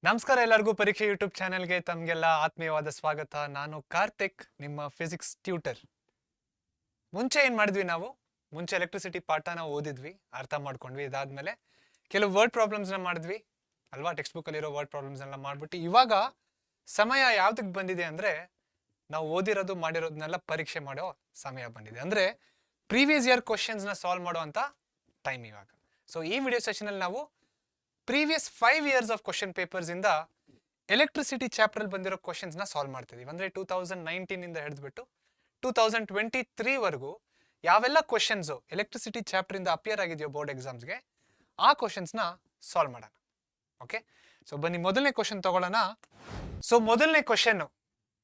ನಮಸ್ಕಾರ ಎಲ್ಲರಿಗೂ ಪರೀಕ್ಷೆ ಯೂಟ್ಯೂಬ್ ಚಾನೆಲ್ಗೆ ತಮಗೆಲ್ಲ ಆತ್ಮೀಯವಾದ ಸ್ವಾಗತ. ನಾನು ಕಾರ್ತಿಕ್, ನಿಮ್ಮ ಫಿಸಿಕ್ಸ್ ಟ್ಯೂಟರ್. ಮುಂಚೆ ಏನು ಮಾಡಿದ್ವಿ ನಾವು? ಮುಂಚೆ ಎಲೆಕ್ಟ್ರಿಸಿಟಿ ಪಾಠನ ಓದಿದ್ವಿ, ಅರ್ಥ ಮಾಡ್ಕೊಂಡ್ವಿ. ಇದಾದ್ಮೇಲೆ ಕೆಲವು ವರ್ಡ್ ಪ್ರಾಬ್ಲಮ್ಸ್ನ ಮಾಡಿದ್ವಿ ಅಲ್ವಾ? ಟೆಕ್ಸ್ಟ್ ಬುಕ್ಕಲ್ಲಿರೋ ವರ್ಡ್ ಪ್ರಾಬ್ಲಮ್ಸ್ ಎಲ್ಲ ಮಾಡ್ಬಿಟ್ಟು ಇವಾಗ ಸಮಯ ಯಾವ್ದಕ್ಕೆ ಬಂದಿದೆ ಅಂದರೆ, ನಾವು ಓದಿರೋದು ಮಾಡಿರೋದನ್ನೆಲ್ಲ ಪರೀಕ್ಷೆ ಮಾಡೋ ಸಮಯ ಬಂದಿದೆ. ಅಂದರೆ ಪ್ರೀವಿಯಸ್ ಇಯರ್ ಕ್ವಶನ್ಸ್ನ ಸಾಲ್ವ್ ಮಾಡೋ ಅಂತ ಟೈಮ್ ಇವಾಗ. ಸೊ ಈ ವಿಡಿಯೋ ಸೆಷನಲ್ಲಿ ನಾವು previous 5 years of question papers ಇಂದ ಎಲೆಕ್ಟ್ರಿಸಿಟಿ ಚಾಪ್ಟರ್ ಅಲ್ಲಿ ಬಂದಿರೋ ಕ್ವಶನ್ಸ್ ನ ಸಾಲ್ವ್ ಮಾಡ್ತಿದೀವಿ. ಅಂದ್ರೆ 2019 ಇಂದ ಹಿಡಿದ್ಬಿಟ್ಟು 2023 ವರೆಗೂ ಯಾವೆಲ್ಲ ಕ್ವಶನ್ಸ್ ಎಲೆಕ್ಟ್ರಿಸಿಟಿ ಚಾಪ್ಟರ್ ಇಂದ ಅಪಿಯರ್ ಆಗಿದೆಯೋ ಬೋರ್ಡ್ ಎಕ್ಸಾಮ್ಸ್ಗೆ, ಆ ಕ್ವಶನ್ಸ್ ನ ಸಾಲ್ವ್ ಮಾಡೋಣ. ಓಕೆ, ಸೊ ಬನ್ನಿ ಮೊದಲನೇ ಕ್ವಶನ್ ತಗೊಳ್ಳೋಣ. ಸೊ ಮೊದಲನೇ ಕ್ವಶನ್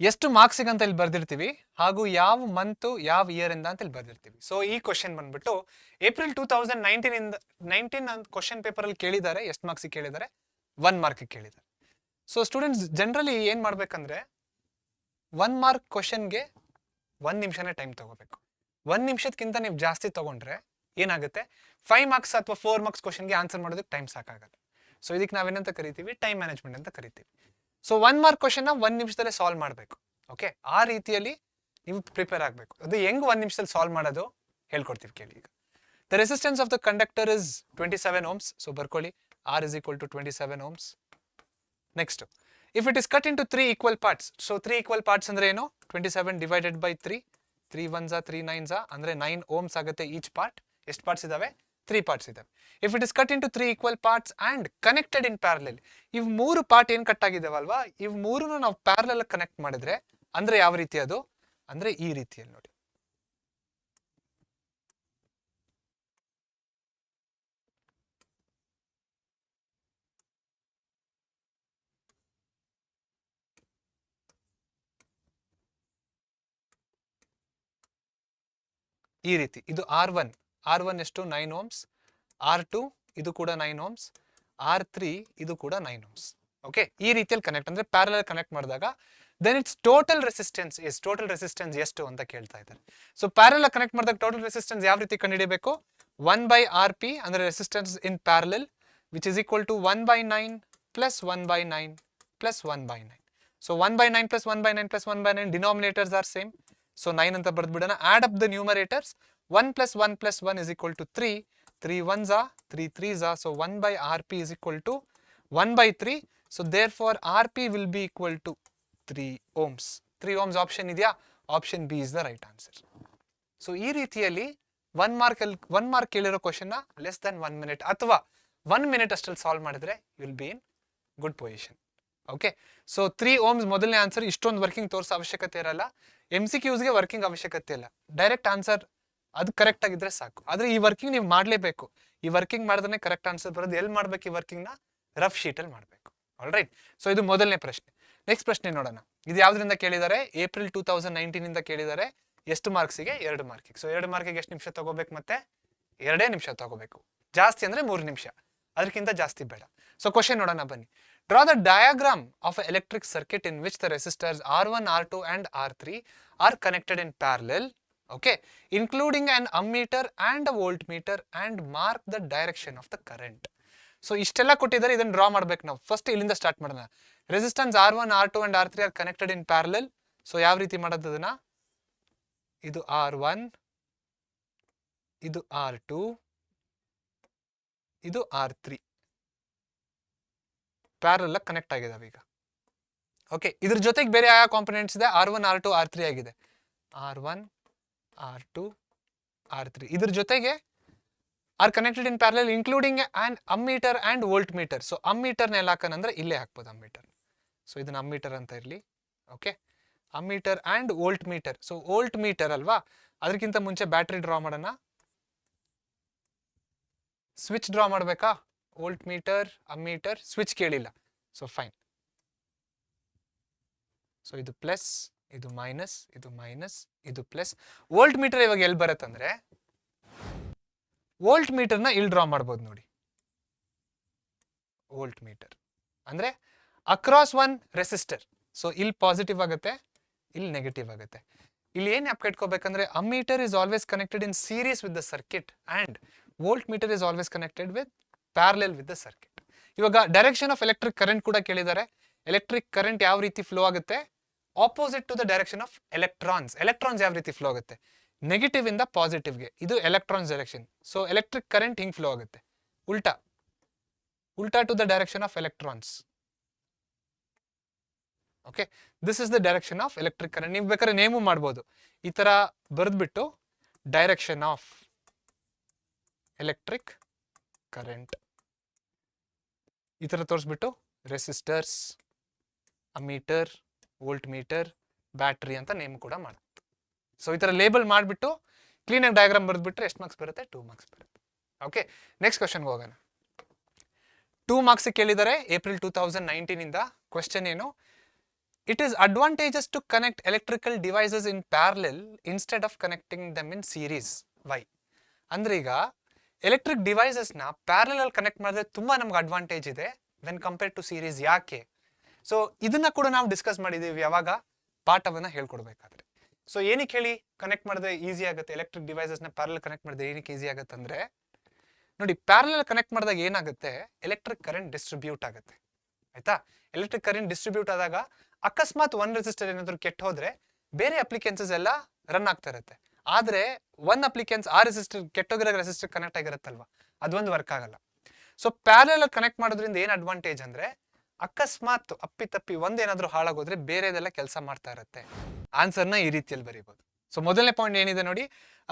ಎಷ್ಟು ಮಾರ್ಕ್ಸಿಗೆ ಅಂತ ಇಲ್ಲಿ ಬರ್ದಿರ್ತೀವಿ, ಹಾಗೂ ಯಾವ ಮಂತ್ ಯಾವ ಇಯರ್ ಇಂದ ಅಂತ ಇಲ್ಲಿ ಬರ್ದಿರ್ತೀವಿ. ಸೊ ಈ ಕ್ವಶನ್ ಬಂದ್ಬಿಟ್ಟು ಏಪ್ರಿಲ್ 2019 ಕ್ವಶನ್ ಪೇಪರ್ ಅಲ್ಲಿ ಕೇಳಿದ್ದಾರೆ. ಎಷ್ಟು ಮಾರ್ಕ್ಸಿಗೆ ಕೇಳಿದ್ದಾರೆ? 1 ಮಾರ್ಕ್ ಕೇಳಿದ್ದಾರೆ. ಸೊ ಸ್ಟೂಡೆಂಟ್ಸ್ ಜನರಲಿ ಏನ್ ಮಾಡ್ಬೇಕಂದ್ರೆ, 1 ಮಾರ್ಕ್ ಕ್ವಶನ್ಗೆ 1 ನಿಮಿಷನೇ ಟೈಮ್ ತಗೋಬೇಕು. 1 ನಿಮಿಷಕ್ಕಿಂತ ನೀವು ಜಾಸ್ತಿ ತಗೊಂಡ್ರೆ ಏನಾಗುತ್ತೆ, 5 ಮಾರ್ಕ್ಸ್ ಅಥವಾ 4 ಮಾರ್ಕ್ಸ್ ಕ್ವಶನ್ಗೆ ಆನ್ಸರ್ ಮಾಡೋದಕ್ಕೆ ಟೈಮ್ ಸಾಕಾಗಲ್ಲ. ಸೊ ಇದಕ್ಕೆ ನಾವೇನಂತ ಕರಿತೀವಿ? ಟೈಮ್ ಮ್ಯಾನೇಜ್ಮೆಂಟ್ ಅಂತ ಕರಿತೀವಿ. ಸೊ 1 ಮಾರ್ಕ್ ಕ್ವಶನ್ 1 ನಿಮಿಷದಲ್ಲೇ ಸಾಲ್ವ್ ಮಾಡಬೇಕು. ಓಕೆ, ಆ ರೀತಿಯಲ್ಲಿ ನೀವು ಪ್ರಿಪೇರ್ ಆಗಬೇಕು. ಅದು ಹೆಂಗ್ 1 ನಿಮಿಷದಲ್ಲಿ ಸಾಲ್ವ್ ಮಾಡೋದು ಹೇಳ್ಕೊಡ್ತೀವಿ ಕೇಳಿ. ಈಗ the resistance of the conductor is 27 ohms. So ಬರ್ಕೊಳ್ಳಿ, R is equal to 27 ohms. Next, if it is cut into 3 equal parts. So 3 equal parts ಅಂದ್ರೆ ಏನು? 27 ಡಿವೈಡೆಡ್ ಬೈ 3. 3 1s 3 9s ಅಂದ್ರೆ 9 ohms ಆಗುತ್ತೆ ಈಚ್ ಪಾರ್ಟ್. ಎಷ್ಟು parts ಇದಾವೆ? 3 parts ಇದಾವೆ. If it is cut into 3 equal parts and connected in parallel. ಇವ್ 3 part ಏನ್ cut ಆಗಿದಾವಲ್ವಾ, ಇವ್ 3ನು ನಾವು ಪ್ಯಾರಲಲ್ ಕನೆಕ್ಟ್ ಮಾಡಿದ್ರೆ ಅಂದ್ರೆ ಯಾವ ರೀತಿ ಅದು? ಅಂದ್ರೆ ಈ ರೀತಿಯಲ್ಲಿ ನೋಡಿ. ಈ ರೀತಿ ಇದು R1. R1 ಎಷ್ಟು? 9 ohms. R2 ಇದು ಕೂಡ 9 ohms. R3 ಇದು ಕೂಡ 9 ohms. ಓಕೆ, ಈ ರೀತಿಯಲ್ಲಿ ಕನೆಕ್ಟ್ ಅಂದ್ರೆ ಪ್ಯಾರಲಲ್ ಕನೆಕ್ಟ್ ಮಾಡಿದಾಗ then its total resistance is. Total resistance ಎಷ್ಟು ಅಂತ ಕೇಳ್ತಾ ಇದ್ದಾರೆ. ಸೊ ಪ್ಯಾರಲಲ್ ಕನೆಕ್ಟ್ ಮಾಡಿದಾಗ ಟೋಟಲ್ ರೆಸಿಸ್ಟೆನ್ಸ್ ಯಾವ ರೀತಿ ಕಂಡುಹಿಡಿಯಬೇಕು? 1/RP ಅಂದ್ರೆ resistance in parallel, which is equal to 1/9 plus 1/9 plus 1/9. So 1/9 plus 1/9 plus 1/9 denominators are same. So 9 ಅಂತ ಬರ್ದ್ಬಿಡೋಣ. Add up the numerators. 1 plus 1 plus 1 is equal to 3. 3 1s are 3 3s are. So 1/RP is equal to 1/3. So therefore RP will be equal to 3 ohms. 3 ohms option ಇದೆಯಾ? Option B is the right answer. So ಈ ರೀತಿಯಲ್ಲಿ 1 mark ಕೇಳಿರೋ question less than 1 minute ಅಥವಾ 1 minute ಅಷ್ಟಲ್ಲಿ solve ಮಾಡಿದ್ರೆ you will be in good position. Okay, so 3 ohms ಮೊದಲನೇ answer. ಇಷ್ಟೊಂದು working ತೋರಿಸೋ ಅವಶ್ಯಕತೆ ಇರಲ್ಲ. MCQsಗೆ ವರ್ಕಿಂಗ್ ಅವಶ್ಯಕತೆ ಇಲ್ಲ, ಡೈರೆಕ್ಟ್ ಆನ್ಸರ್ ಅದು ಕರೆಕ್ಟ್ ಆಗಿದ್ರೆ ಸಾಕು. ಆದ್ರೆ ಈ ವರ್ಕಿಂಗ್ ನೀವು ಮಾಡಲೇಬೇಕು. ಈ ವರ್ಕಿಂಗ್ ಮಾಡಿದ್ರೆ ಕರೆಕ್ಟ್ ಆನ್ಸರ್ ಬರೋದು. ಎಲ್ಲಿ ಮಾಡ್ಬೇಕು ಈ ವರ್ಕಿಂಗ್ ನ? ರಫ್ ಶೀಟ್ ಅಲ್ಲಿ ಮಾಡಬೇಕು. All right. ಸೊ ಇದು ಮೊದಲನೇ ಪ್ರಶ್ನೆ. ನೆಕ್ಸ್ಟ್ ಪ್ರಶ್ನೆ ನೋಡೋಣ. ಇದು ಯಾವ್ದ್ರಿಂದ ಕೇಳಿದ್ದಾರೆ? ಏಪ್ರಿಲ್ 2019 ಇಂದ ಕೇಳಿದ್ದಾರೆ. ಎಷ್ಟು ಮಾರ್ಕ್ಸಿಗೆ? 2 ಮಾರ್ಕಿಗೆ. ಸೊ 2 ಮಾರ್ಕಿಗೆ ಎಷ್ಟು ನಿಮಿಷ ತಗೋಬೇಕು? ಮತ್ತೆ 2 ನಿಮಿಷ ತಗೋಬೇಕು. ಜಾಸ್ತಿ ಅಂದ್ರೆ 3 ನಿಮಿಷ, ಅದಕ್ಕಿಂತ ಜಾಸ್ತಿ ಬೇಡ. ಸೊ ಕ್ವಶನ್ ನೋಡೋಣ ಬನ್ನಿ. Draw the diagram of an electric circuit in which the resistors R1, R2 and R3 are connected in parallel, okay, including an ammeter and a voltmeter, and mark the direction of the current. So ಇಷ್ಟೆಲ್ಲ ಕೊಟ್ಟಿದ್ದಾರೆ, ಇದನ್ನ draw ಮಾಡ್ಬೇಕು ನಾವು. First ಇಲ್ಲಿಂದ start ಮಾಡೋಣ. Resistance R1, R2 and R3 are connected in parallel. So ಯಾವ ರೀತಿ ಮಾಡೋದು ಅದನ್ನ? ಇದು R1, ಇದು R2, ಇದು R3 ಪ್ಯಾರಲಲ್ ಕನೆಕ್ಟ್ ಆಗಿದಾವೆ ಈಗ. ಓಕೆ, ಇದ್ರ ಜೊತೆಗೆ ಬೇರೆ ಯಾವ ಕಾಂಪೊನೆಂಟ್ಸ್ ಇದೆ? R1, R2, R3 ಆಗಿದೆ. R1, R2, R3 ಇದ್ರ ಜೊತೆಗೆ are connected in parallel including an ammeter and volt meter. So ಅಮ್ಮೀಟರ್ನ ಎಲ್ಲ ಹಾಕಂದ್ರೆ ಇಲ್ಲೇ ಹಾಕ್ಬೋದು ಅಮ್ಮೀಟರ್. ಸೊ ಇದನ್ನ ಅಮ್ಮೀಟರ್ ಅಂತ ಇರಲಿ. Okay, ammeter and volt meter. So voltmeter ಅಲ್ವಾ, ಅದಕ್ಕಿಂತ ಮುಂಚೆ ಬ್ಯಾಟ್ರಿ ಡ್ರಾ ಮಾಡೋಣ. ಸ್ವಿಚ್ ಡ್ರಾ ಮಾಡಬೇಕಾ? ವೋಲ್ಟ್ ಮೀಟರ್, ಅಮ್ಮೀಟರ್, ಸ್ವಿಚ್ ಕೇಳಿಲ್ಲ. So fine. ಸೊ ಇದು ಪ್ಲಸ್, ಇದು ಮೈನಸ್, ಇದು ಮೈನಸ್, ಇದು ಪ್ಲಸ್. ವೋಲ್ಟ್ ಮೀಟರ್ ಇವಾಗ ಎಲ್ಲಿ ಬರುತ್ತಂದ್ರೆ, ವೋಲ್ಟ್ ಮೀಟರ್ನ ಇಲ್ಲಿ ಡ್ರಾ ಮಾಡ್ಬೋದು ನೋಡಿ. ವೋಲ್ಟ್ ಮೀಟರ್ ಅಂದ್ರೆ ಅಕ್ರಾಸ್ ಒನ್ ರೆಸಿಸ್ಟರ್. ಸೊ ಇಲ್ಲಿ ಪಾಸಿಟಿವ್ ಆಗುತ್ತೆ, ಇಲ್ಲಿ ನೆಗೆಟಿವ್ ಆಗುತ್ತೆ. ಇಲ್ಲಿ ಏನ್ ಜ್ಞಾಪಕ ಇಟ್ಕೋಬೇಕಂದ್ರೆ, ammeter is always connected in series with the circuit and volt meter is always connected with parallel with the circuit. ಇವಾಗ ಡೈರೆಕ್ಷನ್ ಆಫ್ ಎಲೆಕ್ಟ್ರಿಕ್ ಕರೆಂಟ್ ಕೂಡ ಕೇಳಿದ್ದಾರೆ. ಎಲೆಕ್ಟ್ರಿಕ್ ಕರೆಂಟ್ ಯಾವ ರೀತಿ ಫ್ಲೋ ಆಗುತ್ತೆ, opposite to the direction of electrons. Electrons ಯಾವ ರೀತಿ flow ಆಗುತ್ತೆ, negative ಇಂದ ಪಾಸಿಟಿವ್ಗೆ, ಇದು electrons direction. So electric current ಹಿಂಗ್ ಫ್ಲೋ ಆಗುತ್ತೆ, ಉಲ್ಟಾ to the direction of electrons. Okay, this is the direction of electric current. ನೀವು ಬೇಕಾದ್ರೆ ನೇಮು ಮಾಡ್ಬೋದು, ಈ ತರ ಬರೆದ್ಬಿಟ್ಟು ಡೈರೆಕ್ಷನ್ ಆಫ್ ಎಲೆಕ್ಟ್ರಿಕ್ ಕರೆಂಟ್ ಈ ತರ ತೋರಿಸ್ಬಿಟ್ಟು resistors, ammeter, voltmeter, battery ಅಂತ ನೇಮ್ ಕೂಡ ಮಾಡುತ್ತೆ. ಸೊ ಈ ತರ ಲೇಬಲ್ ಮಾಡಿಬಿಟ್ಟು ಕ್ಲೀನಾಗಿ ಡಯಾಗ್ರಾಮ್ ಬರೆದ್ಬಿಟ್ರೆ ಎಷ್ಟು ಮಾರ್ಕ್ಸ್ ಬರುತ್ತೆ, 2 ಮಾರ್ಕ್ಸ್ ಬರುತ್ತೆ. ಓಕೆ, ನೆಕ್ಸ್ಟ್ ಕ್ವಶನ್ಗೆ ಹೋಗೋಣ. 2 ಮಾರ್ಕ್ಸ್ ಕೇಳಿದ್ದಾರೆ ಏಪ್ರಿಲ್ 2019 ಇಂದ. ಕ್ವಶನ್ ಏನು, it is advantages to connect electrical devices in parallel instead of connecting them in series. Why ಅಂದ್ರೆ ಈಗ ಎಲೆಕ್ಟ್ರಿಕ್ ಡಿವೈಸಸ್ನ ಪ್ಯಾರಲಲ್ ಅಲ್ಲಿ ಕನೆಕ್ಟ್ ಮಾಡಿದ್ರೆ ತುಂಬಾ ನಮ್ಗೆ ಅಡ್ವಾಂಟೇಜ್ ಇದೆ ವೆನ್ ಕಂಪೇರ್ ಟು ಸೀರೀಸ್. ಯಾಕೆ? ಸೊ ಇದನ್ನ ಕೂಡ ನಾವು ಡಿಸ್ಕಸ್ ಮಾಡಿದೀವಿ ಯಾವಾಗ ಪಾಠವನ್ನ ಹೇಳ್ಕೊಡ್ಬೇಕಾದ್ರೆ. ಸೊ ಏನಕ್ಕೆ ಹೇಳಿ ಕನೆಕ್ಟ್ ಮಾಡಿದ್ರೆ ಈಸಿ ಆಗುತ್ತೆ, ಎಲೆಕ್ಟ್ರಿಕ್ ಡಿವೈಸಸ್ನ ಪ್ಯಾರಲಲ್ ಕನೆಕ್ಟ್ ಮಾಡಿದ್ರೆ ಏನಕ್ಕೆ ಈಸಿ ಆಗುತ್ತೆ ಅಂದ್ರೆ, ನೋಡಿ ಪ್ಯಾರಲಲ್ ಕನೆಕ್ಟ್ ಮಾಡಿದಾಗ ಏನಾಗುತ್ತೆ, ಎಲೆಕ್ಟ್ರಿಕ್ ಕರೆಂಟ್ ಡಿಸ್ಟ್ರಿಬ್ಯೂಟ್ ಆಗುತ್ತೆ. ಆಯ್ತಾ, ಎಲೆಕ್ಟ್ರಿಕ್ ಕರೆಂಟ್ ಡಿಸ್ಟ್ರಿಬ್ಯೂಟ್ ಆದಾಗ ಅಕಸ್ಮಾತ್ ಒಂದ್ ರೆಸಿಸ್ಟರ್ ಏನಾದ್ರು ಕೆಟ್ಟ ಹೋದ್ರೆ ಬೇರೆ ಅಪ್ಲಿಕೆನ್ಸಸ್ ಎಲ್ಲ ರನ್ ಆಗ್ತಾ ಇರುತ್ತೆ. ಆದ್ರೆ ಒಂದ್ ಅಪ್ಲಿಕೆನ್ಸ್ ಆ ರೆಸಿಸ್ಟರ್ ಕೆಟ್ಟೋಗಿರೋ ರೆಸಿಸ್ಟರ್ ಕನೆಕ್ಟ್ ಆಗಿರುತ್ತಲ್ವಾ, ಅದೊಂದು ವರ್ಕ್ ಆಗಲ್ಲ. ಸೊ ಪ್ಯಾರಲಲ್ ಕನೆಕ್ಟ್ ಮಾಡೋದ್ರಿಂದ ಏನ್ ಅಡ್ವಾಂಟೇಜ್ ಅಂದ್ರೆ, ಅಕಸ್ಮಾತ್ ಅಪ್ಪಿತಪ್ಪಿ ಒಂದೇನಾದ್ರೂ ಹಾಳಾಗೋದ್ರೆ ಬೇರೆದೆಲ್ಲ ಕೆಲಸ ಮಾಡ್ತಾ ಇರುತ್ತೆ. ಆನ್ಸರ್ನ ಈ ರೀತಿಯಲ್ಲಿ ಬರೀಬಹುದು. ಸೊ ಮೊದಲನೇ ಪಾಯಿಂಟ್ ಏನಿದೆ ನೋಡಿ,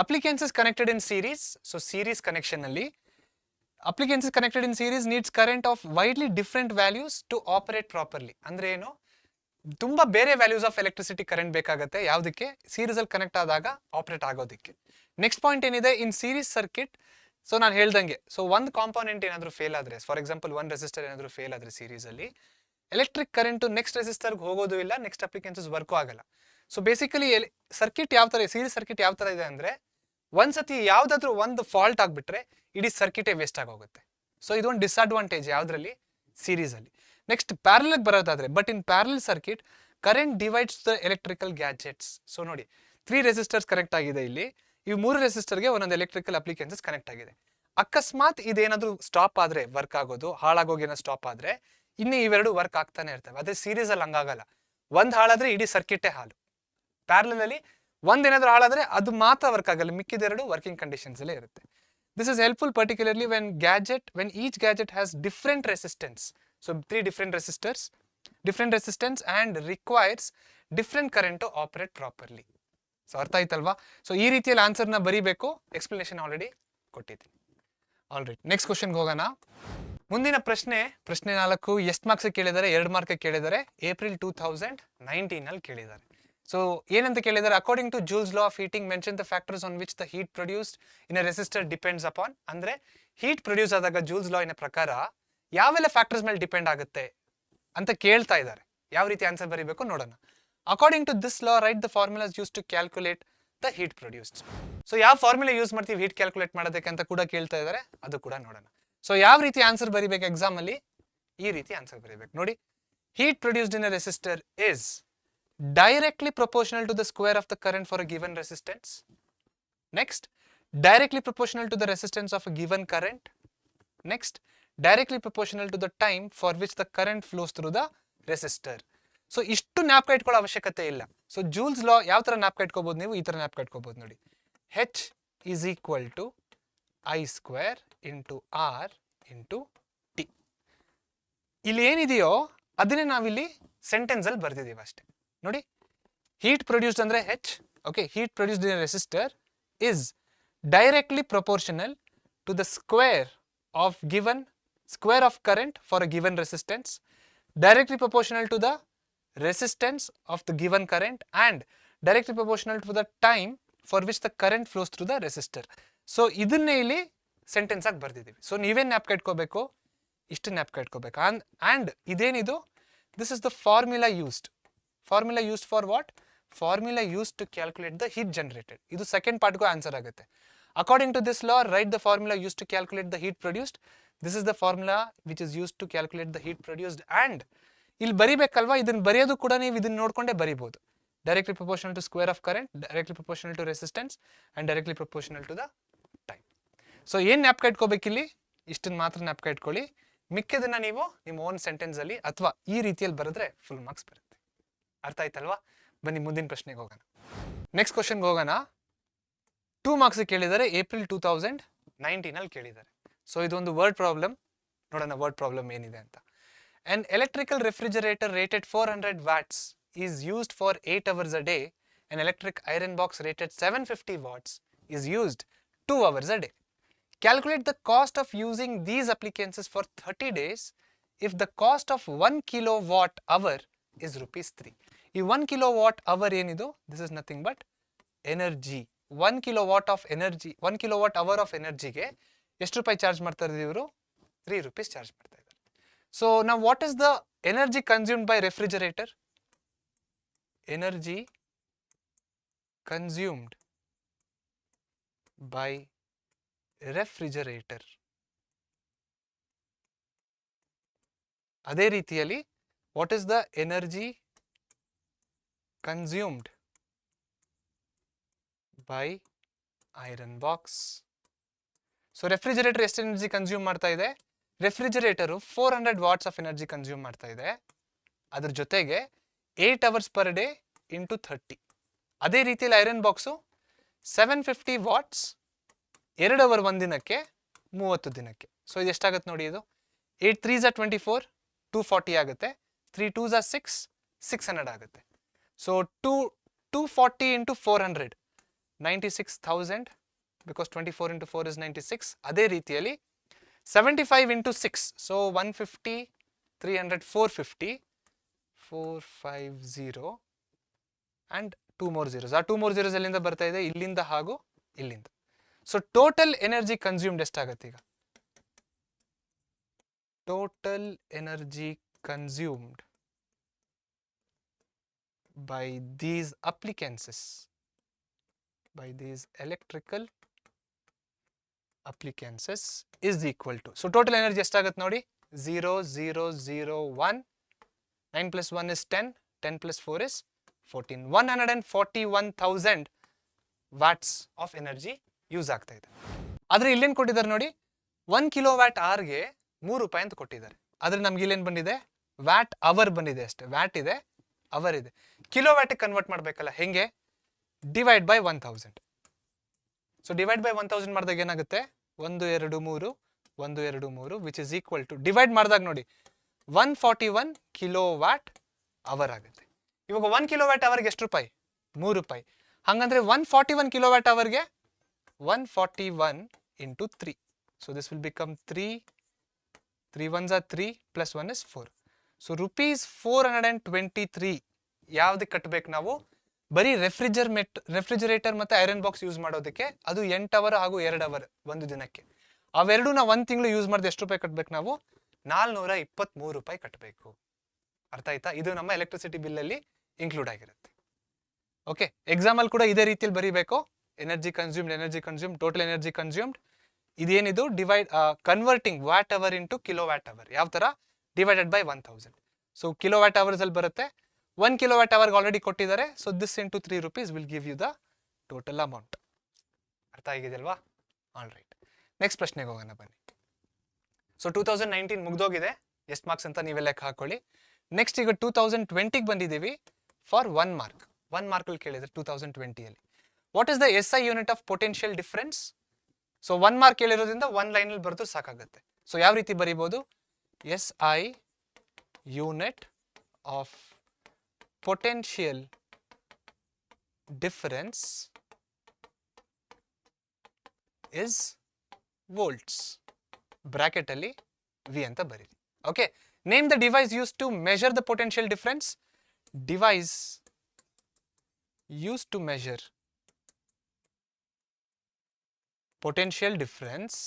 appliances connected in series. So series connection ಅಲ್ಲಿ appliances connected in series needs current of widely different values to operate properly. ಅಂದ್ರೆ ಏನು, ತುಂಬಾ ಬೇರೆ ವ್ಯಾಲ್ಯೂಸ್ ಆಫ್ ಎಲೆಕ್ಟ್ರಿಸಿಟಿ ಕರೆಂಟ್ ಬೇಕಾಗುತ್ತೆ ಯಾವ್ದಕ್ಕೆ, ಸೀರೀಸ್ ಅಲ್ಲಿ ಕನೆಕ್ಟ್ ಆದಾಗ ಆಪರೇಟ್ ಆಗೋದಕ್ಕೆ. ನೆಕ್ಸ್ಟ್ ಪಾಯಿಂಟ್ ಏನಿದೆ, ಇನ್ ಸೀರೀಸ್ ಸರ್ಕಿಟ್. ಸೊ ನಾನು ಹೇಳ್ದಂಗೆ, ಸೊ ಒಂದು ಕಾಂಪೋನೆಂಟ್ ಏನಾದ್ರು ಫೇಲ್ ಆದ್ರೆ, ಫಾರ್ ಎಕ್ಸಾಂಪಲ್ ಒಂದು ರೆಸಿಸ್ಟರ್ ಏನಾದ್ರು ಫೇಲ್ ಆದ್ರೆ ಸೀರೀಸ್ ಅಲ್ಲಿ, ಎಲೆಕ್ಟ್ರಿಕ್ ಕರೆಂಟ್ ನೆಕ್ಸ್ಟ್ ರೆಸಿಸ್ಟರ್ಗೆ ಹೋಗೋದು ಇಲ್ಲ, ನೆಕ್ಸ್ಟ್ ಅಪ್ಲಿಕೆನ್ಸಸ್ ವರ್ಕು ಆಗಲ್ಲ. ಸೊ ಬೇಸಿಕಲಿ ಸರ್ಕಿಟ್ ಯಾವ ತರ, ಸೀರೀಸ್ ಸರ್ಕಿಟ್ ಯಾವ ತರ ಇದೆ ಅಂದ್ರೆ, ಒಂದ್ಸತಿ ಯಾವ್ದಾದ್ರು ಒಂದು ಫಾಲ್ಟ್ ಆಗ್ಬಿಟ್ರೆ ಇಡೀ ಸರ್ಕಿಟೇ ವೇಸ್ಟ್ ಆಗೋಗುತ್ತೆ. ಸೊ ಇದೊಂದು ಡಿಸ್ಅಡ್ವಾಂಟೇಜ್ ಯಾವ್ದ್ರಲ್ಲಿ, ಸೀರೀಸ್ ಅಲ್ಲಿ. ನೆಕ್ಸ್ಟ್ ಪ್ಯಾರಲಲ್ ಬರೋದಾದ್ರೆ, but in parallel circuit current divides the electrical gadgets. So ನೋಡಿ 3 ರೆಸಿಸ್ಟರ್ಸ್ ಕನೆಕ್ಟ್ ಆಗಿದೆ ಇಲ್ಲಿ, ಇವು 3 ರೆಸಿಸ್ಟರ್ಗೆ ಒಂದೊಂದು ಎಲೆಕ್ಟ್ರಿಕಲ್ ಅಪ್ಲಿಕೆನ್ಸಸ್ ಕನೆಕ್ಟ್ ಆಗಿದೆ. ಅಕಸ್ಮಾತ್ ಇದೇನಾದ್ರೂ ಸ್ಟಾಪ್ ಆದ್ರೆ ವರ್ಕ್ ಆಗೋದು, ಹಾಳಾಗೋಗಿ ಏನೋ ಸ್ಟಾಪ್ ಆದ್ರೆ ಇನ್ನು ಇವೆರಡು ವರ್ಕ್ ಆಗ್ತಾನೆ ಇರ್ತವೆ. ಅದೇ ಸೀರೀಸ್ ಅಲ್ಲಿ ಹಂಗಾಗಲ್ಲ, ಒಂದ್ ಹಾಳಾದ್ರೆ ಇಡೀ ಸರ್ಕಿಟೇ ಹಾಳು. ಪ್ಯಾರಲಲ್ ಅಲ್ಲಿ ಒಂದೇನಾದ್ರೂ ಹಾಳಾದ್ರೆ ಅದು ಮಾತ್ರ ವರ್ಕ್ ಆಗಲ್ಲ, ಮಿಕ್ಕಿದೆರಡು ವರ್ಕಿಂಗ್ ಕಂಡೀಷನ್ಸ್ ಅಲ್ಲೇ ಇರುತ್ತೆ. This is helpful particularly when each gadget has different resistance. So 3 different resistance and requires different current to operate properly. So ಅರ್ಥ ಆಯ್ತಲ್ವಾ? ಸೊ ಈ ರೀತಿಯಲ್ಲಿ ಆನ್ಸರ್ನ ಬರೀಬೇಕು, ಎಕ್ಸ್ಪ್ಲನೇಷನ್ ಆಲ್ರೆಡಿ ಕೊಟ್ಟಿದ್ದೀನಿ. ಆಲ್ರೈಟ್, ನೆಕ್ಸ್ಟ್ ಕ್ವಶನ್ಗೆ ಹೋಗೋಣ. ಮುಂದಿನ ಪ್ರಶ್ನೆ 4 ಎಷ್ಟು ಮಾರ್ಕ್ಸ್ ಕೇಳಿದ್ದಾರೆ, 2 ಮಾರ್ಕ್ ಕೇಳಿದ್ದಾರೆ. ಏಪ್ರಿಲ್ 2019 ಅಲ್ಲಿ ಕೇಳಿದ್ದಾರೆ. ಸೊ ಏನಂತ ಕೇಳಿದ್ದಾರೆ, according to Joule's law of heating mention the factors on which the heat produced in a resistor depends upon. ಅಂದ್ರೆ ಹೀಟ್ ಪ್ರೊಡ್ಯೂಸ್ ಆದಾಗ ಜೂಲ್ಸ್ ಲಾ ಇನ ಪ್ರಕಾರ ಯಾವೆಲ್ಲ ಫ್ಯಾಕ್ಟರ್ಸ್ ಮೇಲೆ ಡಿಪೆಂಡ್ ಆಗುತ್ತೆ ಅಂತ ಕೇಳ್ತಾ ಇದ್ದಾರೆ. ಯಾವ ರೀತಿ ಆನ್ಸರ್ ಬರೀಬೇಕು ನೋಡೋಣ. According to this law write the formulas use to calculate the heat produced. So ಯಾವ ಫಾರ್ಮುಲಾ ಯೂಸ್ ಮಾಡ್ತೀವಿ ಹೀಟ್ ಕ್ಯಾಲ್ಕುಲೇಟ್ ಮಾಡೋದಕ್ಕೆ ಅಂತ ಕೂಡ ಕೇಳ್ತಾ ಇದ್ದಾರೆ, ಅದು ಕೂಡ ನೋಡೋಣ. ಸೊ ಯಾವ ರೀತಿ ಆನ್ಸರ್ ಬರೀಬೇಕು ಎಕ್ಸಾಮ್ ಅಲ್ಲಿ, ಈ ರೀತಿ ಆನ್ಸರ್ ಬರೀಬೇಕು ನೋಡಿ. Heat produced in a resistor is directly proportional to the square of the current for a given resistance. Next, directly proportional to the resistance of a given current. Next, directly proportional to the time for which the current flows through the resistor. So ಇಷ್ಟು ಜ್ಞಾಪಕ ಇಟ್ಕೊಳ್ಳೋ ಅವಶ್ಯಕತೆ ಇಲ್ಲ. So Jules ಲಾ ಯಾವ ತರ ಜ್ಞಾಪಕ ಇಟ್ಕೋಬಹುದು, ನೀವು ಈ ತರ ಜ್ಞಾಪಕ ಇಟ್ಕೋಬಹುದು ನೋಡಿ. H is equal to I square into R into T. ಇಲ್ಲಿ ಏನಿದೆಯೋ ಅದನ್ನೇ ನಾವಿಲ್ಲಿ ಸೆಂಟೆನ್ಸ್ ಅಲ್ಲಿ ಬರ್ದಿದ್ದೀವಿ ಅಷ್ಟೇ ನೋಡಿ. ಹೀಟ್ ಪ್ರೊಡ್ಯೂಸ್ಡ್ ಅಂದ್ರೆ H, okay, heat produced in resistor is directly proportional to the square of current for a given resistance, directly proportional to the resistance of the given current and directly proportional to the time for which the current flows through the resistor. So ಇದನ್ನೇ ಇಲ್ಲಿ sentence ಆಗಿ ಬರ್ದಿದ್ದೀವಿ. So ನೀವೇನ್ ಜ್ಞಾಪಕ ಇಟ್ಕೋಬೇಕು, ಇಷ್ಟು ಜ್ಞಾಪಕ ಇಟ್ಕೋಬೇಕು. And ಇದೇನಿದು, this is the formula used for what, formula used to calculate the heat generated. ಇದು ಸೆಕೆಂಡ್ ಪಾರ್ಟ್ಗೂ ಆನ್ಸರ್ ಆಗುತ್ತೆ. According to this law write the formula used to calculate the heat produced. This is the formula which is used to calculate the heat produced. And ಇಲ್ಲಿ ಬರಿಬೇಕಲ್ವಾ, ಇದನ್ನ ಬರೆಯೋದು ಕೂಡ ನೀವು ಇದನ್ನ ನೋಡ್ಕೊಂಡೇ ಬರಿಬಹುದು. Directly proportional to square of current, directly proportional to resistance and directly proportional to the time. So ಏನ್ ಜ್ಞಾಪಕ ಇಟ್ಕೋಬೇಕಿಲ್ಲಿ, ಇಷ್ಟನ್ನ ಮಾತ್ರ ಜ್ಞಾಪಕ ಇಟ್ಕೊಳ್ಳಿ. ಮಿಕ್ಕಿದನ್ನ ನೀವು ನಿಮ್ಮ ಓನ್ ಸೆಂಟೆನ್ಸ್ ಅಲ್ಲಿ ಅಥವಾ ಈ ರೀತಿಯಲ್ಲಿ ಬರೆದ್ರೆ ಫುಲ್ ಮಾರ್ಕ್ಸ್ ಬರುತ್ತೆ. ಅರ್ಥ ಆಯ್ತಲ್ವಾ? ಬನ್ನಿ ಮುಂದಿನ ಪ್ರಶ್ನೆಗೆ ಹೋಗೋಣ. ನೆಕ್ಸ್ಟ್ ಕ್ವಶನ್ಗೆ ಹೋಗೋಣ. 2 ಮಾರ್ಕ್ಸ್ ಕೇಳಿದ್ದಾರೆ, ಏಪ್ರಿಲ್ 2019 ಕೇಳಿದ್ದಾರೆ. ಸೊ ಇದೊಂದು ವರ್ಡ್ ಪ್ರಾಬ್ಲಮ್. ನೋಡೋಣ ವರ್ಡ್ ಪ್ರಾಬ್ಲಮ್ ಏನಿದೆ ಅಂತ. An electrical refrigerator rated 400 watts is used for 8 hours a day. An electric iron box rated 750 watts is used 2 hours a day. Calculate the cost of using these appliances for 30 days if the cost of 1 kilowatt hour is ₹3. ಈ 1 kilowatt hour ಏನಿದು, this is nothing but energy. 1 kilowatt of energy, 1 kilowatt hour of energyಗೆ ಎಷ್ಟು ರೂಪಾಯಿ charge ಮಾಡ್ತಾ ಇದ್ದಾರೆ ಇವರು? ₹3 charge ಮಾಡ್ತಾ ಇದ್ದಾರೆ. So now what is the energy consumed by refrigerator? Energy consumed by refrigerator. ಅದೇ ರೀತಿಯಲ್ಲಿ what is the energy consumed by iron box? So refrigerator ಎಷ್ಟು ಎನರ್ಜಿ ಕನ್ಸ್ಯೂಮ್ ಮಾಡ್ತಾ ಇದೆ? Refrigerator 400 what's of energy consume ಮಾಡ್ತಾ ಇದೆ. ಅದ್ರ ಜೊತೆಗೆ 8 hours per day into 30. ಅದೇ ರೀತಿಯಲ್ಲಿ ಐರನ್ ಬಾಕ್ಸು 750 ವಾಟ್ಸ್ 2 ಅವರ್ ಒಂದಿನಕ್ಕೆ 30 ದಿನಕ್ಕೆ. ಸೊ ಇದು ಎಷ್ಟಾಗುತ್ತೆ ನೋಡಿ, ಇದು 8 3s are 24, 240 ಆಗುತ್ತೆ. 3 2s are 6, 600 ಆಗುತ್ತೆ. So 240 into 400 96,000 because 24 into 4 is 96. ಅದೇ ರೀತಿಯಲ್ಲಿ 75 into 6, so 150, 300, 450, 450 and 2 more zeros. ಆ 2 more zeros ಎಲ್ಲಿಂದ ಬರ್ತಾ ಇದೆ? ಇಲ್ಲಿಂದ ಹಾಗೂ ಇಲ್ಲಿಂದ. ಸೊ ಟೋಟಲ್ ಎನರ್ಜಿ ಕನ್ಸ್ಯೂಮ್ಡ್ ಎಷ್ಟಾಗುತ್ತೆ ಈಗ? Total energy consumed by these appliances, by these electrical appliances is equal to, so total energy ಎಷ್ಟಾಗುತ್ತೆ ನೋಡಿ? 0 0 0 1, 9 plus 1 is 10, 10 plus 4 is 14, 141,000 watts of energy use ಆಗ್ತಾ ಇದೆ. ಆದರೆ ಇಲ್ಲೇನು ಕೊಟ್ಟಿದ್ದಾರೆ ನೋಡಿ, 1 kilowatt hourಗೆ ₹3 ಅಂತ ಕೊಟ್ಟಿದ್ದಾರೆ. ಆದರೆ ನಮ್ಗೆ ಇಲ್ಲೇನು ಬಂದಿದೆ? ವ್ಯಾಟ್ ಅವರ್ ಬಂದಿದೆ ಅಷ್ಟೇ. ವ್ಯಾಟ್ ಇದೆ, ಅವರ್ ಇದೆ. ಕಿಲೋವ್ಯಾಟ್ ಕನ್ವರ್ಟ್ ಮಾಡಬೇಕಲ್ಲ, ಹೆಂಗೆ? Divide by 1000. So divide by 1000 ಮಾಡಿದಾಗ ಏನಾಗುತ್ತೆ? 1 2 3 1 2 3 which is equal to, divide ಮಾಡಿದಾಗ ನೋಡಿ 141 ಕಿಲೋವ್ಯಾಟ್ ಅವರ್ ಆಗುತ್ತೆ. ಇವಾಗ 1 ಕಿಲೋವ್ಯಾಟ್ ಅವರ್ಗೆ ಎಷ್ಟು ರೂಪಾಯಿ? ₹3. ಹಾಗಂದ್ರೆ 141 ಕಿಲೋವ್ಯಾಟ್ ಅವರ್ಗೆ 141 into 3. So this will become 3 1s are 3 plus 1 is 4. So ₹423 ಯಾವ್ದಕ್ಕೆ ಕಟ್ಟಬೇಕು ನಾವು? ಬರೀ ರೆಫ್ರಿಜರೇಟರ್ ಮತ್ತೆ ಐರನ್ ಬಾಕ್ಸ್ ಯೂಸ್ ಮಾಡೋದಕ್ಕೆ. ಅದು 8 ಅವರ್ ಹಾಗೂ 2 ಅವರ್ ಒಂದು ದಿನಕ್ಕೆ. ಅವೆರಡು ನಾವು 1 ತಿಂಗಳು ಯೂಸ್ ಮಾಡಿದ್ರೆ ಎಷ್ಟು ರೂಪಾಯಿ ಕಟ್ಟಬೇಕು ನಾವು? ₹423 ಕಟ್ಟಬೇಕು. ಅರ್ಥ ಆಯ್ತಾ? ಇದು ನಮ್ಮ ಎಲೆಕ್ಟ್ರಿಸಿಟಿ ಬಿಲ್ ಅಲ್ಲಿ ಇನ್ಕ್ಲೂಡ್ ಆಗಿರುತ್ತೆ. ಓಕೆ, ಎಕ್ಸಾಮ್ ಅಲ್ಲಿ ಕೂಡ ಇದೇ ರೀತಿಯಲ್ಲಿ ಬರೀಬೇಕು. Energy consumed, total energy consumed. ಇದೇನಿದು divide converting watt hour into kilowatt hour. ಯಾವ ತರ? Divided by 1000. So kilowatt hours ಅಲ್ಲಿ ಬರುತ್ತೆ. 1 kilowatt hour ಆಲ್ರೆಡಿ ಕೊಟ್ಟಿದ್ದಾರೆ. So this into ₹3 will give you the total amount. ಅರ್ಥ ಆಗಿದೆ ಅಲ್ವಾ? ಆಲ್ ರೈಟ್, ನೆಕ್ಸ್ಟ್ ಪ್ರಶ್ನೆಗೆ ಹೋಗೋಣ ಬನ್ನಿ. ಸೊ 2019 ಮುಗ್ದೋಗಿದೆ. ಎಷ್ಟು ಮಾರ್ಕ್ಸ್ ಅಂತ ನೀವೇ ಲೆಕ್ಕ ಹಾಕೊಳ್ಳಿ. ನೆಕ್ಸ್ಟ್ ಈಗ 2020ಗೆ ಬಂದಿದ್ದೀವಿ ಫಾರ್ 1 ಮಾರ್ಕ್. 1 ಮಾರ್ಕಲ್ಲಿ ಕೇಳಿದ್ರೆ 2020ಅಲ್ಲಿ what is the SI unit of potential difference? So 1 mark ಕೇಳಿರೋದ್ರಿಂದ 1 ಲೈನಲ್ಲಿ ಬರೆದು ಸಾಕಾಗುತ್ತೆ. ಸೊ ಯಾವ ರೀತಿ ಬರೀಬಹುದು? SI unit of potential difference is volts. Bracket ಅಲ್ಲಿ V ಅಂತ ಬರೀರಿ. Okay, name the device use to measure the potential difference. Device use to measure potential difference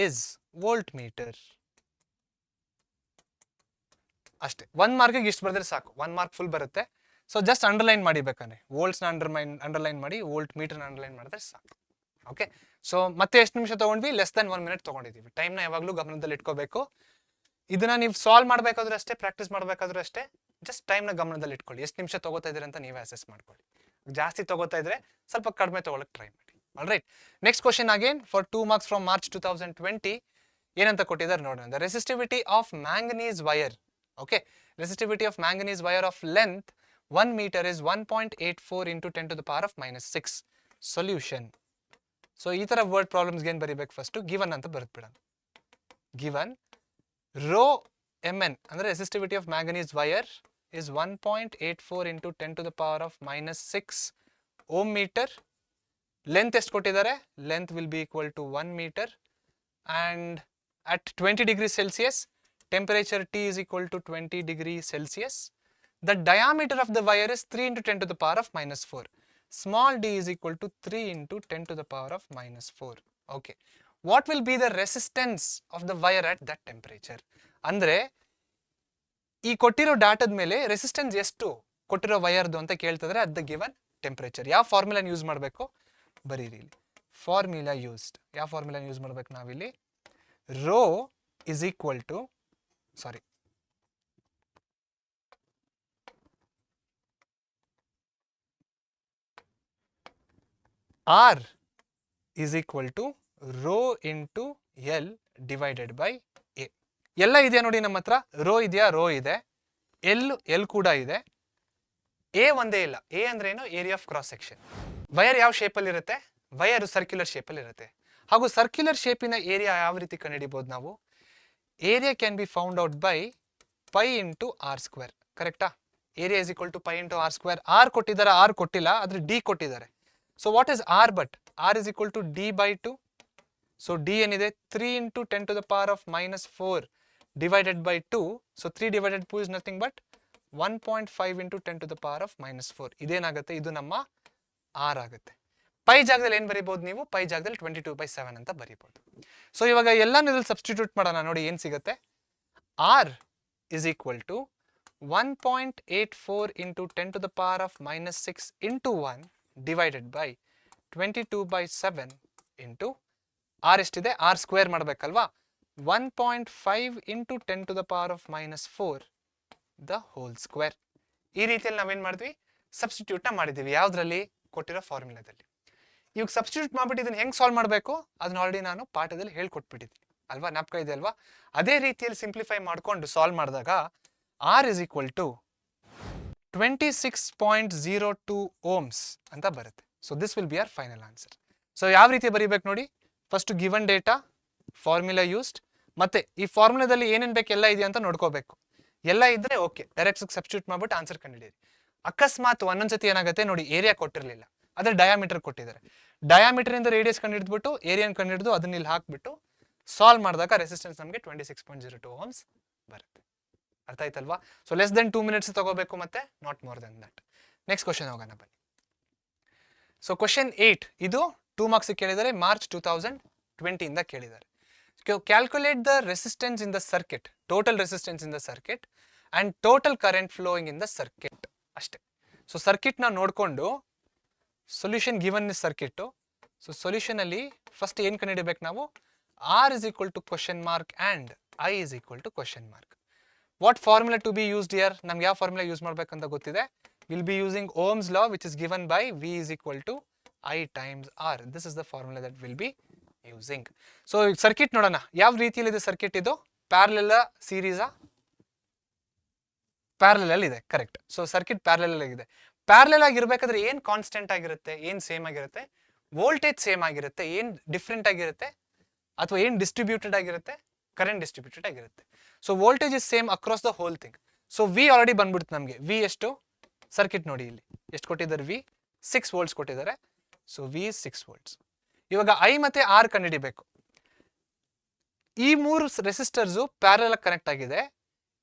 is voltmeter. ಅಷ್ಟೇ. 1 ಮಾರ್ಕಿಗೆ ಇಷ್ಟು ಬರೆದ್ರೆ ಸಾಕು. 1 ಮಾರ್ಕ್ ಫುಲ್ ಬರುತ್ತೆ. ಸೊ ಜಸ್ಟ್ ಅಂಡರ್ಲೈನ್ ಮಾಡಿ ಬೇಕಾದ್ರೆ, ವೋಲ್ಟ್ಸ್ನ ಅಂಡರ್ಲೈನ್ ಮಾಡಿ, ವೋಲ್ಟ್ ಮೀಟರ್ನ ಅಂಡರ್ಲೈನ್ ಮಾಡಿದ್ರೆ ಸಾಕು. ಓಕೆ, ಸೊ ಮತ್ತೆ ಎಷ್ಟು ನಿಮಿಷ ತಗೊಂಡ್ವಿ? ಲೆಸ್ ದನ್ 1 minute ತಗೊಂಡಿದ್ದೀವಿ. ಟೈಮ್ನ ಯಾವಾಗಲೂ ಗಮನದಲ್ಲಿ ಇಟ್ಕೋಬೇಕು. ಇದನ್ನ ನೀವು ಸಾಲ್ವ್ ಮಾಡಬೇಕಾದ್ರೂ ಅಷ್ಟೇ, ಪ್ರಾಕ್ಟೀಸ್ ಮಾಡಬೇಕಾದ್ರೂ ಅಷ್ಟೇ, ಜಸ್ಟ್ ಟೈಮ್ನ ಗಮನದಲ್ಲಿ ಇಟ್ಕೊಳ್ಳಿ. ಎಷ್ಟು ನಿಮಿಷ ತಗೋತಾ ಇದ್ದೀರಿ ಅಂತ ನೀವೇ ಅಸೆಸ್ ಮಾಡ್ಕೊಳ್ಳಿ. ಜಾಸ್ತಿ ತಗೋತಾ ಇದ್ರೆ ಸ್ವಲ್ಪ ಕಡಿಮೆ ತಗೊಳಕ್ ಟ್ರೈ ಮಾಡಿ. All right, next question again for 2 marks from March 2020. ಏನಂತ ಕೊಟ್ಟಿದ್ದಾರೆ ನೋಡೋಣ. The resistivity of manganese wire, okay, resistivity of manganese wire of length 1 meter is 1.84 into 10 to the power of minus 6. Solution. So ಈ ತರ word problems ಏನು ಬರೀಬೇಕು, first given ಅಂತ ಬರೆದ್ಬಿಡೋಣ. Given rho mn ಅಂದ್ರೆ resistivity of manganese wire is 1.84 into 10 to the power of minus 6 ohm meter. Length ಎಷ್ಟು ಕೊಟ್ಟಿದ್ದಾರೆ, length will be equal to 1 meter and at 20 degrees Celsius temperature T is equal to 20 degrees Celsius. The diameter of the wire is 3 into 10 to the power of minus 4. Small d is equal to 3 into 10 to the power of minus 4. Okay. What will be the resistance of the wire at that temperature? ಅಂದ್ರೆ ಈ ಕೊಟ್ಟಿರೋ ಡಾಟಾದ ಮೇಲೆ resistance ಎಷ್ಟು ಕೊಟ್ಟಿರೋ ವೈರ್ದು ಅಂತ ಕೇಳ್ತಿದ್ರೆ at the given temperature. ಯಾವ ಫಾರ್ಮುಲಾನ use ಮಾಡಬೇಕು ಬರೀರಿ ಇಲ್ಲಿ. ಫಾರ್ಮುಲಾ ಯೂಸ್ಡ್, ಯಾವ ಫಾರ್ಮುಲಾನ ಯೂಸ್ ಮಾಡ್ಬೇಕು ನಾವಿಲ್ಲಿ, rho is equal to, sorry, R is equal to rho into L divided by A. ಎಲ್ಲ ಇದೆಯಾ ನೋಡಿ ನಮ್ಮ ಹತ್ರ, ರೋ ಇದೆಯಾ, ರೋ ಇದೆ, ಎಲ್ ಕೂಡ ಇದೆ, ಎ ಒಂದೇ ಇಲ್ಲ. ಎ ಅಂದ್ರೆ ಏನು, area of cross section. Wire ಯಾವ ಶೇಪಲ್ಲಿ ಇರುತ್ತೆ, ವೈರ್ ಸರ್ಕ್ಯುಲರ್ ಶೇಪಲ್ಲಿ ಇರುತ್ತೆ. ಹಾಗೂ ಸರ್ಕ್ಯುಲರ್ ಶೇಪಿನ ಏರಿಯಾ ಯಾವ ರೀತಿ ಕಂಡುಹಿಡಿಬಹುದು ನಾವು, area can be found out by pi into R square. ಕರೆಕ್ಟಾ, area is equal to pi into R square. R ಕೊಟ್ಟಿದ್ದಾರೆ, ಆರ್ ಕೊಟ್ಟಿಲ್ಲ, ಆದ್ರೆ ಡಿ ಕೊಟ್ಟಿದ್ದಾರೆ. So what is R, but R is equal to D by two. So D ಏನಿದೆ, 3 into 10 to the power of minus 4 divided by 2. So 3 divided 2 is nothing but 1.5 into 10 to the power of minus 4. ಇದೇನಾಗುತ್ತೆ, ಇದು ನಮ್ಮ R ಆಗುತ್ತೆ. Pi ಜಾಗದಲ್ಲಿ ಏನು ಬರೀಬಹುದು ನೀವು, pi ಜಾಗದಲ್ಲಿ 22/7 ಅಂತ ಬರೀಬಹುದು. So ಇವಾಗ ಎಲ್ಲಾನು ಇದ್ರಲ್ಲಿ ಸಬ್ಸ್ಟಿಟ್ಯೂಟ್ ಮಾಡೋಣ, ನೋಡಿ ಏನು ಸಿಗುತ್ತೆ. R is equal to 1.84 into 10 to the power of minus 6 into 1 divided by 22/7 into r ಎಷ್ಟಿದೆ, r square ಮಾಡಬೇಕಲ್ವಾ, 1.5 into 10 to the power of minus 4 the whole square. ಈ ರೀತಿಯಲ್ಲಿ ನಾವೇನು ಮಾಡಿದ್ವಿ, ಸಬ್ಸ್ಟಿಟ್ಯೂಟ್ನ ಮಾಡಿದ್ದೀವಿ. ಯಾವುದರಲ್ಲಿ, ಕೊಟ್ಟಿರೋ ಫಾರ್ಮುಲಾದಲ್ಲಿ. ಇವಾಗ ಸಬ್ಸ್ಟಿಟ್ಯೂಟ್ ಮಾಡ್ಬಿಟ್ಟು ಇದನ್ನು ಹೆಂಗೆ ಸಾಲ್ವ್ ಮಾಡಬೇಕು ಅದನ್ನ ಆಲ್ರೆಡಿ ನಾನು ಪಾಠದಲ್ಲಿ ಹೇಳ್ಕೊಟ್ಬಿಟ್ಟಿದ್ದೀನಿ ಅಲ್ವಾ, ಜ್ಞಾಪಕ ಇದೆ ಅಲ್ವಾ. ಅದೇ ರೀತಿಯಲ್ಲಿ ಸಿಂಪ್ಲಿಫೈ ಮಾಡಿಕೊಂಡು ಸಾಲ್ವ್ ಮಾಡಿದಾಗ R is equal to 26.02 ohms ಅಂತ ಬರುತ್ತೆ. So this will be R final answer. So ಯಾವ ರೀತಿ ಬರೀಬೇಕು ನೋಡಿ, first given data, formula used, ಮತ್ತೆ ಈ ಫಾರ್ಮುಲಾದಲ್ಲಿ ಏನೇನು ಬೇಕು ಎಲ್ಲ ಇದೆಯಾ ಅಂತ ನೋಡ್ಕೋಬೇಕು. ಎಲ್ಲ ಇದ್ರೆ ಓಕೆ, ಡೈರೆಕ್ಟ್ ಸಬ್ಸ್ಟಿಟ್ಯೂಟ್ ಮಾಡ್ಬಿಟ್ಟು ಆನ್ಸರ್ ಕಂಡುಹಿಡಿಯಿರಿ. ಅಕಸ್ಮಾತ್ ಒಂದೊಂದ್ಸತಿ ಏನಾಗುತ್ತೆ ನೋಡಿ, ಏರಿಯಾ ಕೊಟ್ಟಿರಲಿಲ್ಲ, ಅದ್ರ ಡಯಾಮೀಟರ್ ಕೊಟ್ಟಿದ್ದಾರೆ, ಡಯಾಮೀಟರ್ ಇಂದ ರೇಡಿಯಸ್ ಕಂಡುಹಿಡಿದ್ಬಿಟ್ಟು ಏರಿಯಾನ್ ಕಂಡುಹಿಡಿದು ಅದನ್ನ ಇಲ್ಲಿ ಹಾಕ್ಬಿಟ್ಟು ಸಾಲ್ವ್ ಮಾಡಿದಾಗ ರೆಸಿಸ್ಟೆನ್ಸ್ ನಮಗೆ 26.02 ohms ಬರುತ್ತೆ. ಅರ್ಥ ಆಯ್ತಲ್ವಾ. ಸೊ ಲೆಸ್ ದೆನ್ 2 minutes ತಗೋಬೇಕು, ಮತ್ತೆ not more than that. Next question ಹೋಗೋಣ ಬನ್ನಿ. ಸೊ ಕ್ವಶನ್ 8 ಇದು 2 marks ಕೇಳಿದ್ದಾರೆ, ಮಾರ್ಚ್ 2020 ಇಂದ ಕೇಳಿದ್ದಾರೆ. Calculate the resistance in the circuit, total resistance in the circuit and total current flowing in the circuit ಅಷ್ಟೇ. So circuit ನ ನೋಡಿಕೊಂಡು solution given is circuit. So solution ಅಲ್ಲಿ ಫಸ್ಟ್ ಏನ್ ಕಂಡುಹಿಡಿಬೇಕು ನಾವು, R is equal to question mark and I is equal to question mark. What formula to be used here, ನಮ್ಗೆ ಯಾವ formula use ಮಾಡ್ಬೇಕಂತ ಗೊತ್ತಿದೆ. Will be using Ohm's law which is given by V is equal to I times R. This is the formula that will be using. So circuit ನೋಡೋಣ ಯಾವ ರೀತಿಯಲ್ಲಿ ಇದೆ circuit. ಇದು parallel ಸೀರೀಸಾ, ಪ್ಯಾರಲಲ್ ಇದೆ, correct. So circuit parallel ಆಗಿದೆ. Parallel ಆಗಿರ್ಬೇಕಾದ್ರೆ ಏನ್ ಕಾನ್ಸ್ಟೆಂಟ್ ಆಗಿರುತ್ತೆ, ಏನ್ ಸೇಮ್ ಆಗಿರುತ್ತೆ, ವೋಲ್ಟೇಜ್ ಸೇಮ್ ಆಗಿರುತ್ತೆ, ಏನ್ ಡಿಫ್ರೆಂಟ್ ಆಗಿರುತ್ತೆ ಅಥವಾ ಏನ್ ಡಿಸ್ಟ್ರಿಬ್ಯೂಟೆಡ್ ಆಗಿರುತ್ತೆ, ಕರೆಂಟ್ ಡಿಸ್ಟ್ರಿಬ್ಯೂಟೆಡ್ ಆಗಿರುತ್ತೆ. So voltage is same across the whole thing. So we already ಬಂದ್ಬಿಡುತ್ತೆ ನಮಗೆ. ವಿ ಎಷ್ಟು, ಸರ್ಕಿಟ್ ನೋಡಿ ಇಲ್ಲಿ ಎಷ್ಟು ಕೊಟ್ಟಿದ್ದಾರೆ, ವಿ 6 volts ಕೊಟ್ಟಿದ್ದಾರೆ. So we 6 volts. ಇವಾಗ ಐ ಮತ್ತೆ ಆರ್ ಕಂಡುಹಿಡಿಬೇಕು. ಈ ಮೂರು ರೆಸಿಸ್ಟರ್ಸು ಪ್ಯಾರಲಲ್ ಕನೆಕ್ಟ್ ಆಗಿದೆ.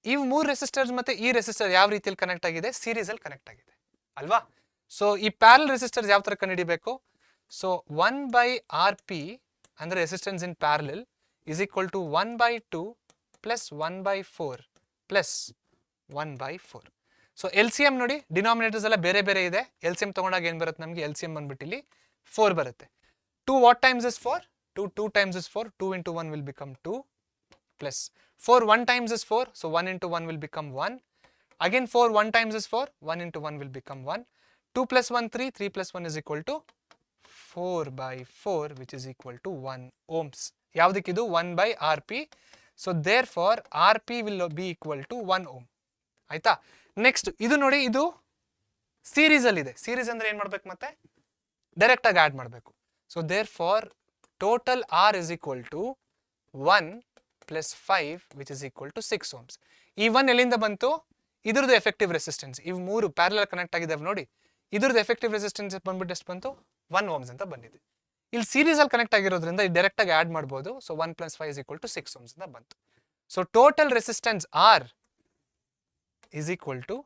ಈ ಮೂರು ರೆಸಿಸ್ಟರ್ಸ್ ಮತ್ತೆ ಈ ರೆಸಿಸ್ಟರ್ ಯಾವ ರೀತಿಯಲ್ಲಿ ಕನೆಕ್ಟ್ ಆಗಿದೆ, ಸೀರೀಸ್ ಅಲ್ಲಿ ಕನೆಕ್ಟ್ ಆಗಿದೆ ಅಲ್ವಾ. ಸೊ ಈ ಪ್ಯಾರಲಲ್ ರೆಸಿಸ್ಟರ್ಸ್ ಯಾವ ತರ ಕಂಡುಹಿಡಿಬೇಕು. ಸೊ 1/RP ಅಂದ್ರೆ resistance in parallel is equal to 1/2 plus 1/4 plus 1/4. So L C M ನೋಡಿ, ಡಿನಾಮಿನೇಟರ್ಸ್ ಎಲ್ಲ ಬೇರೆ ಬೇರೆ ಇದೆ. ಎಲ್ ಸಿ ಎಂ ತಗೊಂಡಾಗ ಏನು ಬರುತ್ತೆ ನಮಗೆ, ಎಲ್ ಸಿ ಎಂ ಬಂದ್ಬಿಟ್ಟು ಇಲ್ಲಿ 4 ಬರುತ್ತೆ. 2 what times is 4? 2 times is 4. 2 into 1 will become 2 plus 4 1 times is 4. So 1 into 1 will become 1. Again 4 1 times is 4. 1 into 1 will become 1. 2 plus 1 3, 3 plus 1 is equal to 4 by 4 which is equal to 1 ohms. ಯಾವ್ದಕ್ಕಿದು 1 by rp. So therefore rp will be equal to 1 ohm. ಆಯ್ತಾ? Next ಇದು ನೋಡಿ, ಇದು series ಅಲ್ಲಿ ಇದೆ. Series ಅಂದ್ರೆ ಏನ್ ಮಾಡ್ಬೇಕು, ಮತ್ತೆ ಡೈರೆಕ್ಟ್ ಆಗಿ ಆಡ್ ಮಾಡಬೇಕು. So therefore total r is equal to 1 plus 5 which is equal to 6 ohms. ಈ 1 ಎಲ್ಲಿಂದ ಬಂತು? ಇದ್ರದ್ದು ಎಫೆಕ್ಟಿವ್ ರೆಸಿಸ್ಟೆನ್ಸ್. ಇವು ಮೂರು ಪ್ಯಾರಲಲ್ ಕನೆಕ್ಟ್ ಆಗಿದ್ದಾವೆ ನೋಡಿ. ಇದ್ರದ್ದು ಎಫೆಕ್ಟಿವ್ ರೆಸಿಸ್ಟೆನ್ಸ್ ಬಂದ್ಬಿಟ್ಟು ಎಷ್ಟು ಬಂತು? 1 ohms ಅಂತ ಬಂದಿದೆ. ಇಲ್ಲಿ ಸೀರೀಸ್ ಅಲ್ಲಿ ಕನೆಕ್ಟ್ ಆಗಿರೋದ್ರಿಂದ ಇದು ಡೈರೆಕ್ಟ್ ಆಗಿ ಆಡ್ ಮಾಡಬಹುದು. So 1 plus 5 is equal to 6 ohms ಅಂತ ಬಂತು. So total resistance R is equal to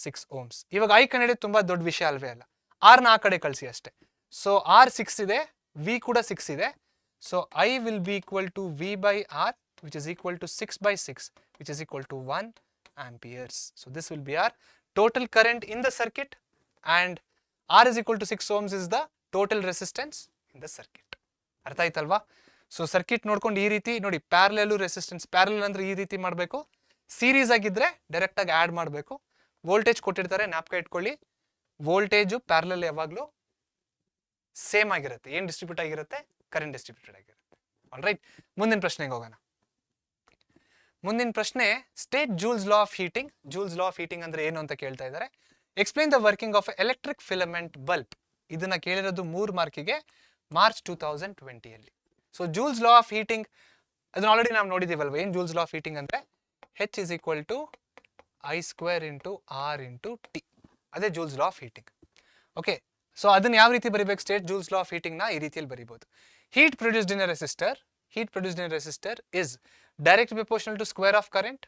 6 ohms. ಇವಾಗ I ಕಂಡಿಡಿಯೋದು ತುಂಬಾ ದೊಡ್ಡ ವಿಷಯ ಅಲ್ವೇ ಅಲ್ಲ. R ನ ಆ ಕಡೆ ಕಳಿಸಿ ಅಷ್ಟೇ. ಸೊ R 6 ಇದೆ, V ಕೂಡ 6 ಇದೆ. So I will be equal to V by R which is equal to 6 by 6 which is equal to 1 amperes. So this will be our total current in the circuit, and R is equal to 6 ohms is the total resistance in the circuit. ಅರ್ಥ ಆಯ್ತಲ್ವಾ? So circuit ನೋಡ್ಕೊಂಡು ಈ ರೀತಿ ನೋಡಿ, parallel resistance, parallel ಅಂದ್ರೆ ಈ ರೀತಿ ಮಾಡಬೇಕು. ಸೀರೀಸ್ ಆಗಿದ್ರೆ ಡೈರೆಕ್ಟ್ ಆಗಿ ಆಡ್ ಮಾಡಬೇಕು. ವೋಲ್ಟೇಜ್ ಕೊಟ್ಟಿರ್ತಾರೆ, ಜ್ಞಾಪಕ ಇಟ್ಕೊಳ್ಳಿ. ವೋಲ್ಟೇಜು ಪ್ಯಾರಲಲ್ ಯಾವಾಗಲೂ ಸೇಮ್ ಆಗಿರುತ್ತೆ. ಏನು ಡಿಸ್ಟ್ರಿಬ್ಯೂಟ್ ಆಗಿರುತ್ತೆ? ಕರೆಂಟ್ ಡಿಸ್ಟ್ರಿಬ್ಯೂಟೆಡ್ ಆಗಿರುತ್ತೆ. ಆಲ್ ರೈಟ್, ಮುಂದಿನ ಪ್ರಶ್ನೆಗೆ ಹೋಗೋಣ. ಮುಂದಿನ ಪ್ರಶ್ನೆ state Joule's law of heating. Jules law of heating ಅಂದ್ರೆ ಏನು ಅಂತ ಕೇಳ್ತಾ ಇದ್ದಾರೆ. Explain the working of electric filament bulb. ಇದನ್ನ ಕೇಳಿರೋದು 3 ಮಾರ್ಕಿಗೆ ಮಾರ್ಚ್ 2020 ಅಲ್ಲಿ. So Jules law of heating ಅದನ್ನ ಆಲ್ರೆಡಿ ನಾವು ನೋಡಿದೀವಲ್ವ. ಏನು ಜೂಲ್ಸ್ ಲಾ ಆಫ್ ಹೀಟಿಂಗ್ ಅಂದ್ರೆ H is equal to I square into R into T. ಅದೇ Joule's law of heating. Okay, so ಅದನ್ನ ಯಾವ ರೀತಿ ಬರಿಬೇಕು? State Joule's law of heating ನ ಈ ರೀತಿಯಲ್ಲಿ ಬರಿಬಹುದು. Heat produced in a resistor. Heat produced in a resistor is directly proportional to square of current,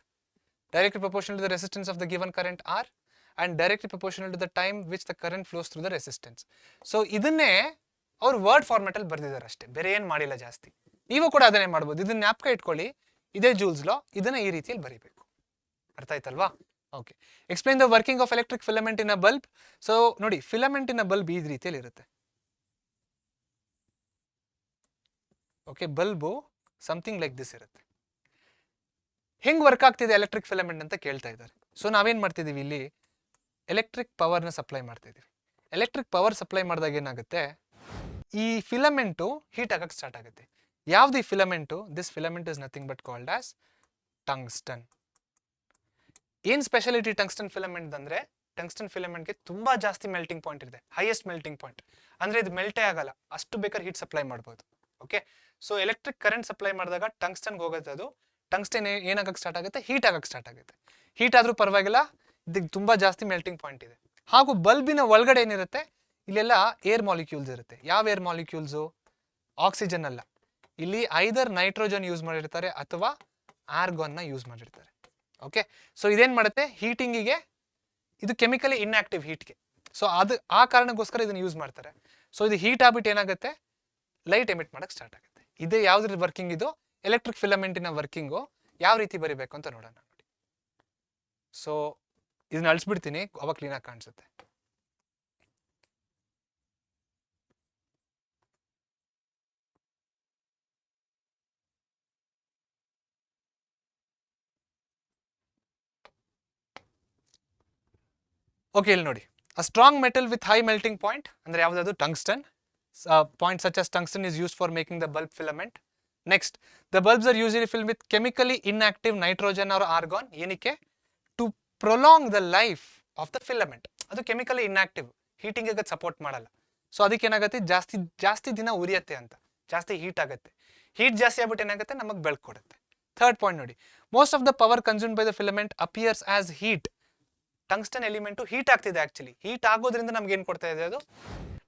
directly proportional to the resistance of the given current R, and directly proportional to the time which the current flows through the resistance. So ಇದನ್ನೇ ಅವ್ರು word format ಅಲ್ಲಿ ಬರ್ದಿದ್ದಾರೆ ಅಷ್ಟೇ, ಬೇರೆ ಏನು ಮಾಡಿಲ್ಲ ಜಾಸ್ತಿ. ನೀವು ಕೂಡ ಅದನ್ನೇ ಮಾಡ್ಬೋದು. ಇದನ್ನ ಜ್ಞಾಪಕ ಇಟ್ಕೊಳ್ಳಿ, ಇದೇ ಜೂಲ್ಸ್ ಲಾ. ಇದನ್ನ ಈ ರೀತಿಯಲ್ಲಿ ಬರೀಬೇಕು. ಅರ್ಥ ಆಯ್ತಲ್ವಾ? Okay, explain the working of electric filament in a bulb. So ನೋಡಿ, ಫಿಲಮೆಂಟ್ ಇನ್ ಅ ಬಲ್ಬ್ ಈ ರೀತಿಯಲ್ಲಿ ಇರುತ್ತೆ. Okay, bulb something like this ಇರುತ್ತೆ. ಹೆಂಗ್ ವರ್ಕ್ ಆಗ್ತಿದೆ ಎಲೆಕ್ಟ್ರಿಕ್ ಫಿಲಮೆಂಟ್ ಅಂತ ಕೇಳ್ತಾ ಇದ್ದಾರೆ. ಸೊ ನಾವೇನ್ ಮಾಡ್ತಿದೀವಿ, ಇಲ್ಲಿ ಎಲೆಕ್ಟ್ರಿಕ್ ಪವರ್ನ ಸಪ್ಲೈ ಮಾಡ್ತಿದೀವಿ. ಎಲೆಕ್ಟ್ರಿಕ್ ಪವರ್ ಸಪ್ಲೈ ಮಾಡಿದಾಗ ಏನಾಗುತ್ತೆ, ಈ ಫಿಲಮೆಂಟು ಹೀಟ್ ಆಗಕ್ಕೆ ಸ್ಟಾರ್ಟ್ ಆಗುತ್ತೆ. ಯಾವ್ದು ಈ filament? This filament is nothing but called as tungsten. ಏನ್ ಸ್ಪೆಷಾಲಿಟಿ ಟಂಗ್ಸ್ಟನ್ ಫಿಲಮೆಂಟ್ ಅಂದ್ರೆ, ಟಂಗ್ಸ್ಟನ್ ಫಿಲಮೆಂಟ್ಗೆ ತುಂಬಾ ಜಾಸ್ತಿ ಮೆಲ್ಟಿಂಗ್ ಪಾಯಿಂಟ್ ಇದೆ, ಹೈಯೆಸ್ಟ್ ಮೆಲ್ಟಿಂಗ್ ಪಾಯಿಂಟ್. ಅಂದ್ರೆ ಇದು ಮೆಲ್ಟೇ ಆಗಲ್ಲ, ಅಷ್ಟು ಬೇಕಾದ್ರೆ ಹೀಟ್ ಸಪ್ಲೈ ಮಾಡ್ಬೋದು. Okay, so electric current supply ಮಾಡಿದಾಗ ಟಂಗ್ಸ್ಟನ್ಗೆ ಹೋಗುತ್ತೆ. ಅದು ಟಂಗ್ಸ್ಟನ್ ಏನಾಗಕ್ಕೆ ಸ್ಟಾರ್ಟ್ ಆಗುತ್ತೆ? ಹೀಟ್ ಆಗಕ್ಕೆ ಸ್ಟಾರ್ಟ್ ಆಗುತ್ತೆ. ಹೀಟ್ ಆದ್ರೂ ಪರವಾಗಿಲ್ಲ, ಇದಕ್ಕೆ ತುಂಬಾ ಜಾಸ್ತಿ ಮೆಲ್ಟಿಂಗ್ ಪಾಯಿಂಟ್ ಇದೆ. ಹಾಗೂ ಬಲ್ಬಿನ ಒಳಗಡೆ ಏನಿರುತ್ತೆ, ಇಲ್ಲೆಲ್ಲ ಏರ್ ಮಾಲಿಕ್ಯೂಲ್ಸ್ ಇರುತ್ತೆ. ಯಾವ ಏರ್ ಮಾಲಿಕ್ಯೂಲ್ಸು? ಆಕ್ಸಿಜನ್ ಅಲ್ಲ, ಇಲ್ಲಿ ಐದರ್ ನೈಟ್ರೋಜನ್ ಯೂಸ್ ಮಾಡಿರ್ತಾರೆ ಅಥವಾ ಆರ್ಗಾನ್ನ ಯೂಸ್ ಮಾಡಿರ್ತಾರೆ. ಓಕೆ, ಸೊ ಇದೇನ್ ಮಾಡುತ್ತೆ, ಹೀಟಿಂಗಿಗೆ ಇದು ಕೆಮಿಕಲಿ ಇನ್ಆಕ್ಟಿವ್ ಹೀಟ್ಗೆ. ಸೊ ಅದು ಆ ಕಾರಣಕ್ಕೋಸ್ಕರ ಇದನ್ನ ಯೂಸ್ ಮಾಡ್ತಾರೆ. ಸೊ ಇದು ಹೀಟ್ ಆಗ್ಬಿಟ್ಟು ಏನಾಗುತ್ತೆ, ಲೈಟ್ ಎಮಿಟ್ ಮಾಡಕ್ಕೆ ಸ್ಟಾರ್ಟ್ ಆಗುತ್ತೆ. ಇದೇ ಯಾವ್ದ್ರ ವರ್ಕಿಂಗ್? ಇದು ಎಲೆಕ್ಟ್ರಿಕ್ ಫಿಲಮೆಂಟಿನ ವರ್ಕಿಂಗು. ಯಾವ ರೀತಿ ಬರಿಬೇಕು ಅಂತ ನೋಡೋಣ ನೋಡಿ. ಸೊ ಇದನ್ನ ಅಳಿಸ್ಬಿಡ್ತೀನಿ, ಅವಾಗ ಕ್ಲೀನಾಗಿ ಕಾಣಿಸುತ್ತೆ. ಓಕೆ, ಇಲ್ಲಿ ನೋಡಿ, a strong metal with high melting point ಅಂದ್ರೆ ಯಾವ್ದು? Tungsten. Point such as tungsten is used for making the bulb filament. Next, the bulbs are usually filled with chemically inactive nitrogen or argon. ಏನಕ್ಕೆ? To prolong the life of the filament. ಅದು chemically inactive, heating ಆಗೋದು support ಮಾಡಲ್ಲ. So ಅದಕ್ಕೆ ಏನಾಗುತ್ತೆ, ಜಾಸ್ತಿ ದಿನ ಉರಿಯುತ್ತೆ ಅಂತ, ಜಾಸ್ತಿ ಹೀಟ್ ಆಗುತ್ತೆ. ಹೀಟ್ ಜಾಸ್ತಿ ಆಗ್ಬಿಟ್ಟು ಏನಾಗುತ್ತೆ, ನಮಗೆ ಬೆಳಕು ಕೊಡುತ್ತೆ. ಥರ್ಡ್ ಪಾಯಿಂಟ್ ನೋಡಿ, most of the power consumed by the filament appears as heat. Tungsten element heat ಆಗ್ತಿದೆ. ಆಕ್ಚುಲಿ ಹೀಟ್ ಆಗೋದ್ರಿಂದ ನಮ್ಗೆ ಏನು ಕೊಡ್ತಾ ಇದೆ ಅದು,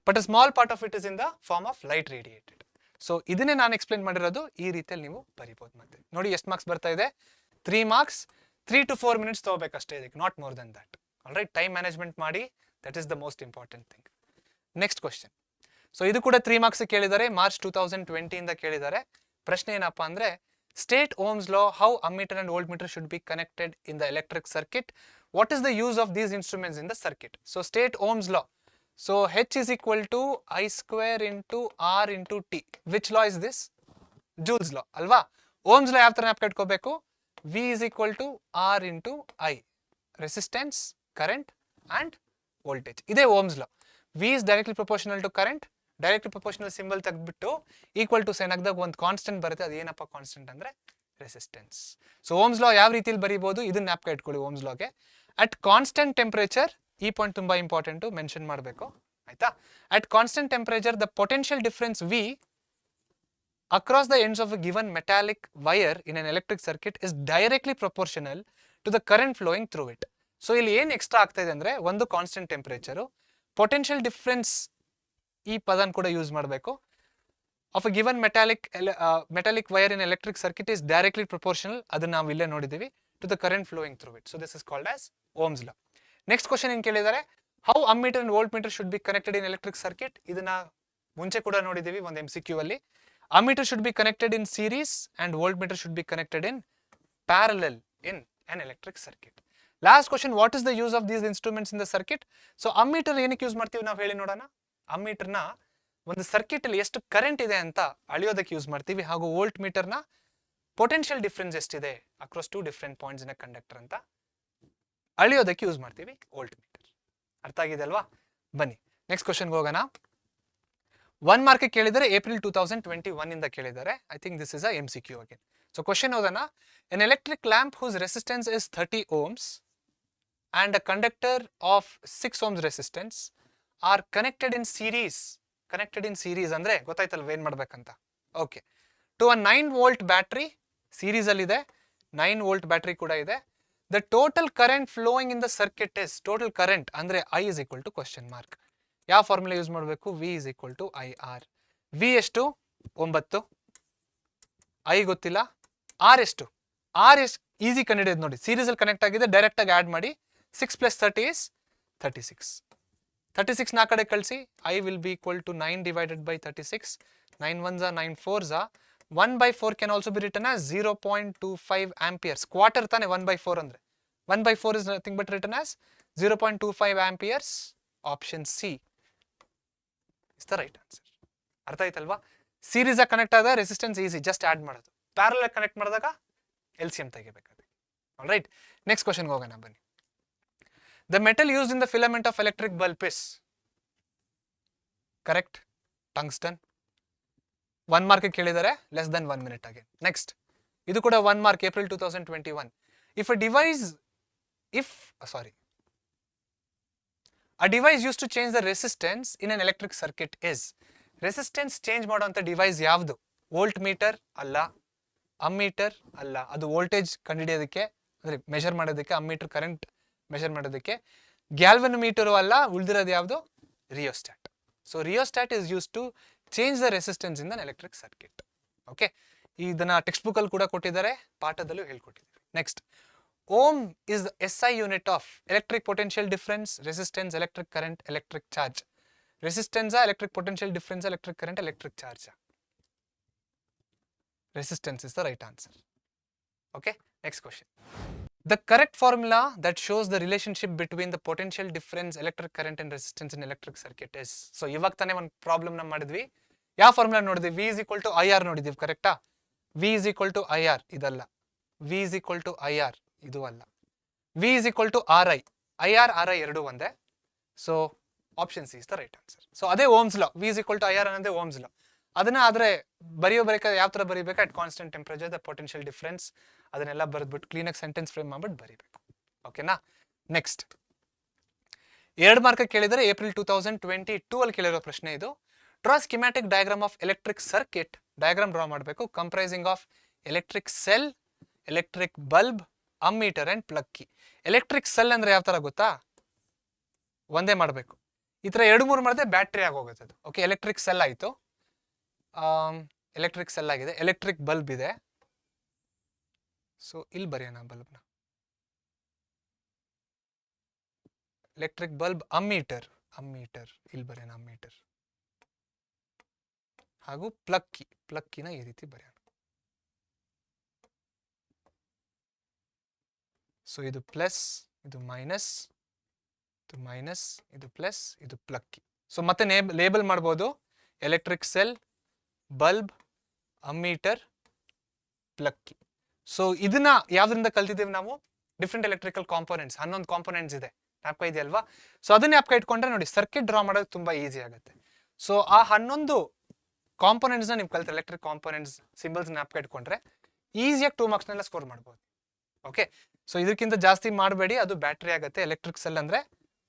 but a small part of it is in the form of light radiated. So ಇದನ್ನೇ ನಾನು ಎಕ್ಸ್ಪ್ಲೇನ್ ಮಾಡಿರೋದು. ಈ ರೀತಿಯಲ್ಲಿ ನೀವು ಬರಿಬೋದು. ಮತ್ತೆ ನೋಡಿ ಎಷ್ಟು ಮಾರ್ಕ್ಸ್ ಬರ್ತಾ ಇದೆ, 3 ಮಾರ್ಕ್ಸ್. 3 to 4 ಮಿನಿಟ್ಸ್ ತಗೋಬೇಕಷ್ಟೇ ಇದಕ್ಕೆ, not more than that. All right, time management ಮಾಡಿ, that is the most important thing. Next question. So ಇದು ಕೂಡ 3 ಮಾರ್ಕ್ಸ್ ಕೇಳಿದ್ದಾರೆ, ಮಾರ್ಚ್ 2020 ಇಂದ ಕೇಳಿದ್ದಾರೆ. ಪ್ರಶ್ನೆ ಏನಪ್ಪಾ ಅಂದ್ರೆ, state Ohm's law, how ammeter and volt meter should be connected in the electric circuit. What is the use of these instruments in the circuit? So state Ohm's law. So H is equal to I square into R into T. Which law is this? Joule's law, alva? Ohm's law ಯಾವ ತರ ಜ್ಞಾಪಕ ಇಟ್ಕೋಬೇಕು? V is equal to R into I. Resistance, current and voltage. ಇದೇ Ohm's law. V is directly proportional to current, directly proportional symbol ತೆಗೆದ್ಬಿಟ್ಟು equal to sign ಹಾಕಿದಾಗ ಒಂದು constant ಬರುತ್ತೆ. ಅದೇನಪ್ಪ ಕಾನ್ಸ್ಟೆಂಟ್ ಅಂದ್ರೆ ರೆಸಿಸ್ಟೆನ್ಸ್. ಸೊ ಓಮ್ಸ್ ಲಾ ಯಾವ ರೀತಿಯಲ್ಲಿ ಬರೀಬಹುದು ಇದನ್ನ ಜ್ಞಾಪಕ ಇಟ್ಕೊಳ್ಳಿ. ಓಮ್ಸ್ ಲಾಗೆ ಅಟ್ ಕಾನ್ಸ್ಟೆಂಟ್ ಟೆಂಪರೇಚರ್, ಈ ಪಾಯಿಂಟ್ ತುಂಬಾ ಇಂಪಾರ್ಟೆಂಟ್ ಮೆನ್ಷನ್ ಮಾಡಬೇಕು ಆಯ್ತಾ. At constant temperature the potential difference V across the ends of a given metallic wire in an electric circuit is directly proportional to the current flowing through it. So ಇಲ್ಲಿ ಏನು extra ಆಗ್ತಾ ಇದೆ ಅಂದ್ರೆ ಒಂದು constant temperature, potential difference ಈ ಪದನ ಕೂಡ use ಮಾಡಬೇಕು. Of a given metallic wire in electric circuit is directly proportional, ಅದನ್ನ ನಾವು ಇಲ್ಲೇ ನೋಡಿದೀವಿ, to the current flowing through it. So this is called as Ohm's law. Next question ಏನು ಕೇಳಿದ್ದಾರೆ, how ammeter and volt meter should be connected in electric circuit. ಇದನ್ನ ಮುಂಚೆ ಕೂಡ ನೋಡಿದೀವಿ ಒಂದು MCQ ಅಲ್ಲಿ. Ammeter should be connected in series and voltmeter should be connected in parallel in an electric circuit. Last question, what is the use of these instruments in the circuit? So ammeter ಏನಕ್ಕೆ use ಮಾಡ್ತೀವಿ ನಾವು ಹೇಳಿ ನೋಡೋಣ. ammeter ನ ಒಂದು circuit ಅಲ್ಲಿ ಎಷ್ಟು current ಇದೆ ಅಂತ ಅಳೆಯೋದಕ್ಕೆ ಯೂಸ್ ಮಾಡ್ತೀವಿ, ಹಾಗೂ ವೋಲ್ಟ್ ಮೀಟರ್ ನ ಪೊಟೆನ್ಷಿಯಲ್ ಡಿಫರೆನ್ಸ್ ಎಷ್ಟಿದೆ across two different points in conductor ಅಂತ ಅಳೆಯೋದಕ್ಕೆ ಯೂಸ್ ಮಾಡ್ತೀವಿ ವೋಲ್ಟ್ ಮೀಟರ್. ಅರ್ಥ ಆಗಿದೆ ಅಲ್ವಾ? ಬನ್ನಿ ನೆಕ್ಸ್ಟ್ ಕ್ವಶನ್ಗೆ ಹೋಗೋಣ. 1 ಮಾರ್ಕ್ ಕೇಳಿದರೆ ಏಪ್ರಿಲ್ 2021 ಇಂದ ಕೇಳಿದ್ದಾರೆ. I think this is a MCQ again. So question ಓದೋಣ. An electric lamp whose resistance is 30 ohms and a conductor of 6 ohms resistance are connected in series. Connected in series ಅಂದ್ರೆ ಗೊತ್ತಾಯ್ತಲ್ವ ಏನ್ ಮಾಡ್ಬೇಕಂತ. Okay. To a 9 volt battery, series ಅಲ್ಲಿ ಇದೆ, 9 volt battery ಕೂಡ ಇದೆ. The total current flowing in the circuit is, total current ಅಂದ್ರೆ I is equal to question mark. ಯಾವ ಫಾರ್ಮುಲಾ ಯೂಸ್ ಮಾಡಬೇಕು? V is equal to IR. V ಎಷ್ಟು? 9. I ಗೊತ್ತಿಲ್ಲ. R ಎಷ್ಟು? R ಎಷ್ಟು ಈಸಿ ಕಂಡುಹಿಡಿಯೋದು ನೋಡಿ. ಸೀರೀಸ್ ಅಲ್ಲಿ ಕನೆಕ್ಟ್ ಆಗಿದೆ, ಡೈರೆಕ್ಟ್ ಆಗಿ ಆಡ್ ಮಾಡಿ. 6 + 30 is 36. 36 ನಾ ಕಡೆ ಕಳಿಸಿ. I will be equal to 9 divided by 36. 9 1s are 9 4s are 1/4 can also be written as 0.25 amperes. Quarter ತಾನೆ 1/4 ಅಂದ್ರೆ. 1/4 is nothing but written as 0.25 amperes. Option C is the right answer. ಅರ್ಥ ಆಯ್ತಲ್ವಾ? Series ಆಗಿ connect ಆದ resistance easy, just add ಮಾಡೋದು. Parallel ಆಗಿ connect ಮಾಡಿದಾಗ LCM ತೆಗಿಬೇಕಾದ್ರೆ. ಆಲ್ರೈಟ್, ನೆಕ್ಸ್ಟ್ ಕ್ವಶನ್ಗೆ ಹೋಗೋಣ ಬನ್ನಿ. The metal used in the filament of electric bulb is correct tungsten. 1 mark ಕೇಳಿದರೆ less than 1 minute again. Next, ಇದು ಕೂಡ 1 mark, April 2021. A device used to change the resistance in an electric circuit is. Resistance change ಮಾಡುವಂತ device ಯಾವುದು? Volt meter ಅಲ್ಲ, ammeter ಅಲ್ಲ. ಅದು voltage ಕಂಡುಹಿಡಿಯೋದಕ್ಕೆ ಅಂದ್ರೆ ಮೆಷರ್ ಮಾಡೋದಕ್ಕೆ, ಅಮ್ಮೀಟರ್ ಕರೆಂಟ್ ಮೆಷರ್ ಮಾಡೋದಕ್ಕೆ. ಗ್ಯಾಲ್ವನೋಮೀಟರ್ ಅಲ್ಲ. ಉಳಿದಿರೋದು ಯಾವುದು? Rheostat. So rheostat is use to change the resistance in an electric circuit. Okay, ಇದನ್ನ ಟೆಕ್ಸ್ಟ್ ಬುಕ್ ಅಲ್ಲಿ ಕೂಡ ಕೊಟ್ಟಿದ್ದಾರೆ, ಪಾಠದಲ್ಲೂ ಹೇಳ್ಕೊಟ್ಟಿದ್ದಾರೆ. Next, Ohm is the SI unit of electric potential difference, resistance, electric current, electric charge. Resistance, electric potential difference, electric current, electric charge. Resistance is the right answer. Okay, next question. The correct formula that shows the relationship between the potential difference, electric current and resistance in electric circuit is. So ಇವಾಗ ತಾನೇ ಒಂದು problem ನ ಮಾಡಿದ್ವಿ. ಯಾವ formula ನೋಡಿದ್ವಿ? V is equal to IR ನೋಡಿದ್ವಿ, ಕರೆಕ್ಟಾ? V is equal to IR ಇದಲ್ಲ. V is equal to IR ಇದು ಅಲ್ಲ. V is equal to RI. IR RI ಎರಡು ಒಂದೇ. So option C is the right answer. So ಅದೇ Ohm's law. V is equal to IR ಅನ್ನೋದೇ Ohm's law. ಅದನ್ನ ಆದ್ರೆ ಬರೆಯಬೇಕಾದ್ರೆ ಯಾವ ತರ ಬರೀಬೇಕು? At constant temperature the potential difference, ಅದನ್ನೆಲ್ಲ ಬರೆದ್ಬಿಟ್ಟು ಕ್ಲೀನಾಗಿ ಸೆಂಟೆನ್ಸ್ ಫ್ರೇಮ್ ಮಾಡ್ಬಿಟ್ಟು ಬರೀಬೇಕು. ಓಕೆನಾ? ನೆಕ್ಸ್ಟ್, 2 ಮಾರ್ಕ್ ಕೇಳಿದರೆ ಏಪ್ರಿಲ್ 2022 ಅಲ್ಲಿ ಕೇಳಿರೋ ಪ್ರಶ್ನೆ ಇದು. Draw schematic diagram of electric circuit. Diagram draw ಮಾಡಬೇಕು, comprising of electric cell, electric bulb, ammeter and plug key. Electric cell ಅಂದ್ರೆ ಯಾವ ತರ ಗೊತ್ತಾ? ಒಂದೇ ಮಾಡಬೇಕು. ಈ ತರ 2-3 ಮಾಡಿದ್ರೆ ಬ್ಯಾಟ್ರಿ ಆಗೋಗುತ್ತೆ ಅದು. ಓಕೆ, ಎಲೆಕ್ಟ್ರಿಕ್ ಸೆಲ್ ಆಯ್ತು. ಎಲೆಕ್ಟ್ರಿಕ್ ಸೆಲ್ ಆಗಿದೆ. ಎಲೆಕ್ಟ್ರಿಕ್ ಬಲ್ಬ್ ಇದೆ. ಸೊ ಇಲ್ಲಿ ಬರೆಯೋಣ ಬಲ್ಬ್ನ. ಎಲೆಕ್ಟ್ರಿಕ್ ಬಲ್ಬ್, ಅಮ್ಮೀಟರ್ ಇಲ್ಲಿ ಬರೆಯೋಣ ಅಮ್ಮೀಟರ್. ಹಾಗೂ ಪ್ಲಗ್ ಕೀನ ಈ ರೀತಿ ಬರೆಯೋಣ. ಸೊ ಇದು ಪ್ಲಸ್, ಇದು ಮೈನಸ್, ಇದು ಮೈನಸ್, ಇದು ಪ್ಲಸ್, ಇದು ಪ್ಲಗ್ ಕೀ. ಸೊ ಮತ್ತೆ ಲೇಬಲ್ ಮಾಡ್ಬೋದು. Electric cell, bulb, ammeter, plug key. So ಇದನ್ನ ಯಾವ್ದ್ರಿಂದ ಕಲ್ತಿದ್ದೀವಿ ನಾವು? ಡಿಫ್ರೆಂಟ್ ಎಲೆಕ್ಟ್ರಿಕಲ್ ಕಾಂಪೋನೆಂಟ್ಸ್, 11 ಕಾಂಪೋನೆಂಟ್ಸ್ ಇದೆ. ಜ್ಞಾಪಕ ಇದೆಯಲ್ವಾ? ಸೊ ಅದನ್ನ ಜ್ಞಾಪಕ ಇಟ್ಕೊಂಡ್ರೆ ನೋಡಿ ಸರ್ಕಿಟ್ ಡ್ರಾ ಮಾಡೋದು ತುಂಬಾ ಈಸಿ ಆಗುತ್ತೆ. ಸೊ ಆ 11 ಕಾಂಪೋನೆಂಟ್ಸ್ ನೀವು ಕಲಿತ ಎಲೆಕ್ಟ್ರಿಕ್ ಕಾಂಪೋನೆಂಟ್ಸ್ ಸಿಂಬಲ್ಸ್ ಜ್ಞಾಪಕ ಇಟ್ಕೊಂಡ್ರೆ ಈಸಿಯಾಗಿ 2 ಮಾರ್ಕ್ಸ್ನೆಲ್ಲ ಸ್ಕೋರ್ ಮಾಡ್ಬೋದು. ಓಕೆ, ಸೊ ಇದಕ್ಕಿಂತ ಜಾಸ್ತಿ ಮಾಡಬೇಡಿ, ಅದು ಬ್ಯಾಟ್ರಿ ಆಗುತ್ತೆ. ಎಲೆಕ್ಟ್ರಿಕ್ ಸೆಲ್ ಅಂದ್ರೆ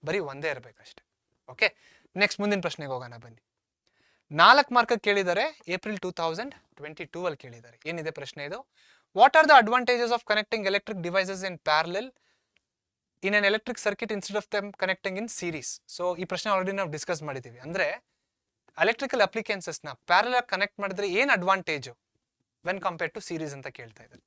ಬರೀ ಒಂದೇ ಇರಬೇಕಷ್ಟೇ. ಓಕೆ, ನೆಕ್ಸ್ಟ್ ಮುಂದಿನ ಪ್ರಶ್ನೆಗೆ ಹೋಗೋಣ ಬನ್ನಿ. 4 ಮಾರ್ಕ್ ಕೇಳಿದ್ದಾರೆ, ಏಪ್ರಿಲ್ 2022 ಅಲ್ಲಿ ಕೇಳಿದ್ದಾರೆ. ಏನಿದೆ ಪ್ರಶ್ನೆ ಇದು? What are the advantages of connecting electric devices in parallel in an electric circuit instead of them connecting in series? So ಈ ಪ್ರಶ್ನೆ ಆಲ್ರೆಡಿ ನಾವು ಡಿಸ್ಕಸ್ ಮಾಡಿದ್ದೀವಿ. ಅಂದ್ರೆ ಎಲೆಕ್ಟ್ರಿಕಲ್ ಅಪ್ಲಿಕೆನ್ಸಸ್ ನ ಪ್ಯಾರಲಲ್ ಆಗಿ ಕನೆಕ್ಟ್ ಮಾಡಿದ್ರೆ ಏನ್ advantage when compare to series ಅಂತ ಕೇಳ್ತಾ ಇದ್ದಾರೆ.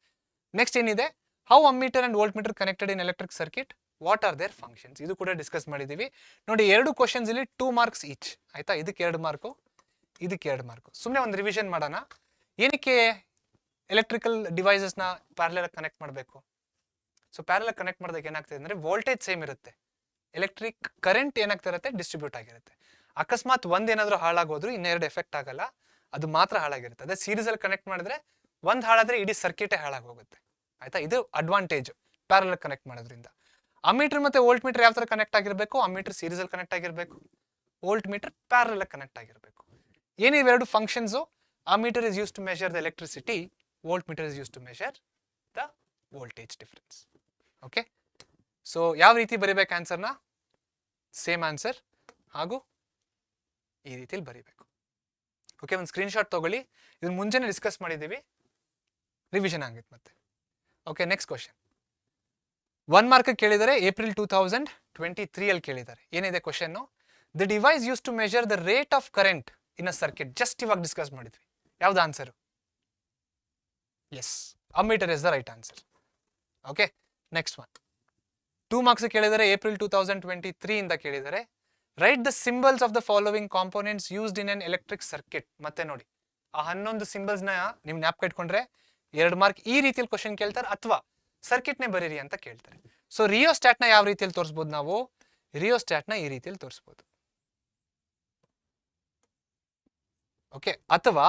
ನೆಕ್ಸ್ಟ್ ಏನಿದೆ? How ammeter and volt meter connected in electric circuit, what are their functions? ಇದು ಕೂಡ ಡಿಸ್ಕಸ್ ಮಾಡಿದ್ದೀವಿ. ನೋಡಿ 2 ಕ್ವಶನ್ಸ್ ಇಲ್ಲಿ 2 ಮಾರ್ಕ್ಸ್ ಈಚ್. ಆಯ್ತಾ? ಇದಕ್ಕೆ 2 ಮಾರ್ಕು, ಇದಕ್ಕೆ 2 ಮಾರ್ಕು. ಸುಮ್ಮನೆ ಒಂದು ರಿವಿಷನ್ ಮಾಡೋಣ. ಏನಕ್ಕೆ ಎಲೆಕ್ಟ್ರಿಕಲ್ ಡಿವೈಸಸ್ ನ ಪ್ಯಾರಲಲ್ ಕನೆಕ್ಟ್ ಮಾಡಬೇಕು? ಸೊ ಪ್ಯಾರಲಲ್ ಕನೆಕ್ಟ್ ಮಾಡಿದಾಗ ಏನಾಗ್ತದೆ ಅಂದ್ರೆ ವೋಲ್ಟೇಜ್ ಸೇಮ್ ಇರುತ್ತೆ, ಎಲೆಕ್ಟ್ರಿಕ್ ಕರೆಂಟ್ ಏನಾಗ್ತಾ ಇರುತ್ತೆ ಡಿಸ್ಟ್ರಿಬ್ಯೂಟ್ ಆಗಿರುತ್ತೆ. ಅಕಸ್ಮಾತ್ ಒಂದೇನಾದ್ರೂ ಹಾಳಾಗೋದ್ರು ಇನ್ನೆರಡು ಎಫೆಕ್ಟ್ ಆಗಲ್ಲ, ಅದು ಮಾತ್ರ ಹಾಳಾಗಿರುತ್ತೆ. ಅದೇ ಸೀರೀಸ್ ಅಲ್ಲಿ ಕನೆಕ್ಟ್ ಮಾಡಿದ್ರೆ ಒಂದ್ ಹಾಳಾದ್ರೆ ಇಡೀ ಸರ್ಕಿಟೇ ಹಾಳಾಗಿ ಹೋಗುತ್ತೆ. ಆಯ್ತಾ? ಇದು ಅಡ್ವಾಂಟೇಜ್ ಪ್ಯಾರಲಲ್ ಕನೆಕ್ಟ್ ಮಾಡೋದ್ರಿಂದ. ಅಮ್ಮೀಟರ್ ಮತ್ತೆ ವೋಲ್ಟ್ ಮೀಟರ್ ಯಾವ ತರ ಕನೆಕ್ಟ್ ಆಗಿರಬೇಕು? ಅಮ್ಮೀಟರ್ ಸೀರೀಸ್ ಅಲ್ಲಿ ಕನೆಕ್ಟ್ ಆಗಿರಬೇಕು, ವೋಲ್ಟ್ ಮೀಟರ್ ಪ್ಯಾರಲಲ್ ಕನೆಕ್ಟ್ ಆಗಿರಬೇಕು. ಏನಿವೆರಡು functions? Ammeter is use to measure the electricity, volt meter is use to measure the voltage difference. Okay, so ಯಾವ ರೀತಿ ಬರೀಬೇಕು ಆನ್ಸರ್ನ? ಸೇಮ್ ಆನ್ಸರ್ ಹಾಗೂ ಈ ರೀತಿಯಲ್ಲಿ ಬರೀಬೇಕು. ಓಕೆ, ಒಂದು ಸ್ಕ್ರೀನ್ ಶಾಟ್ ತಗೊಳ್ಳಿ. ಇದನ್ನ ಮುಂಚೆನೆ ಡಿಸ್ಕಸ್ ಮಾಡಿದ್ದೀವಿ, ರಿವಿಷನ್ ಆಗಿತ್ತು ಮತ್ತೆ. ಓಕೆ, ನೆಕ್ಸ್ಟ್ ಕ್ವಶನ್ 1 ಮಾರ್ಕ್ ಕೇಳಿದರೆ, ಏಪ್ರಿಲ್ 2023 ಅಲ್ಲಿ ಕೇಳಿದ್ದಾರೆ. ಏನಿದೆ ಕ್ವಶನ್? The device use to measure the rate of current in a circuit. Just ಇವಾಗ ಡಿಸ್ಕಸ್ ಮಾಡಿದ್ವಿ. ಯಾವ್ದು answer? Yes, ammeter is the right answer. Okay, next one 2 marks ಕೇಳಿದರೆ, ಏಪ್ರಿಲ್ 2023 ಇಂದ ಕೇಳಿದರೆ. Write the symbols of the following components used in an electric circuit. ಮತ್ತೆ ನೋಡಿ ಆ 11 symbols ನ ನೀವು ಜ್ಞಾಪಕ ಇಟ್ಕೊಂಡ್ರೆ 2 ಮಾರ್ಕ್ ಈ ರೀತಿಯಲ್ಲಿ ಕ್ವಶನ್ ಕೇಳ್ತಾರೆ, ಅಥವಾ ಸರ್ಕಿಟ್ ನೇ ಬರೀರಿ ಅಂತ ಕೇಳ್ತಾರೆ. ಸೊ ರಿಯೋಸ್ಟಾಟ್ ನ ಯಾವ ರೀತಿಯಲ್ಲಿ ತೋರಿಸಬಹುದು ನಾವು? ರಿಯೋಸ್ಟಾಟ್ ನ ಈ ರೀತಿಯಲ್ಲಿ ತೋರಿಸಬಹುದು. ಓಕೆ, ಅಥವಾ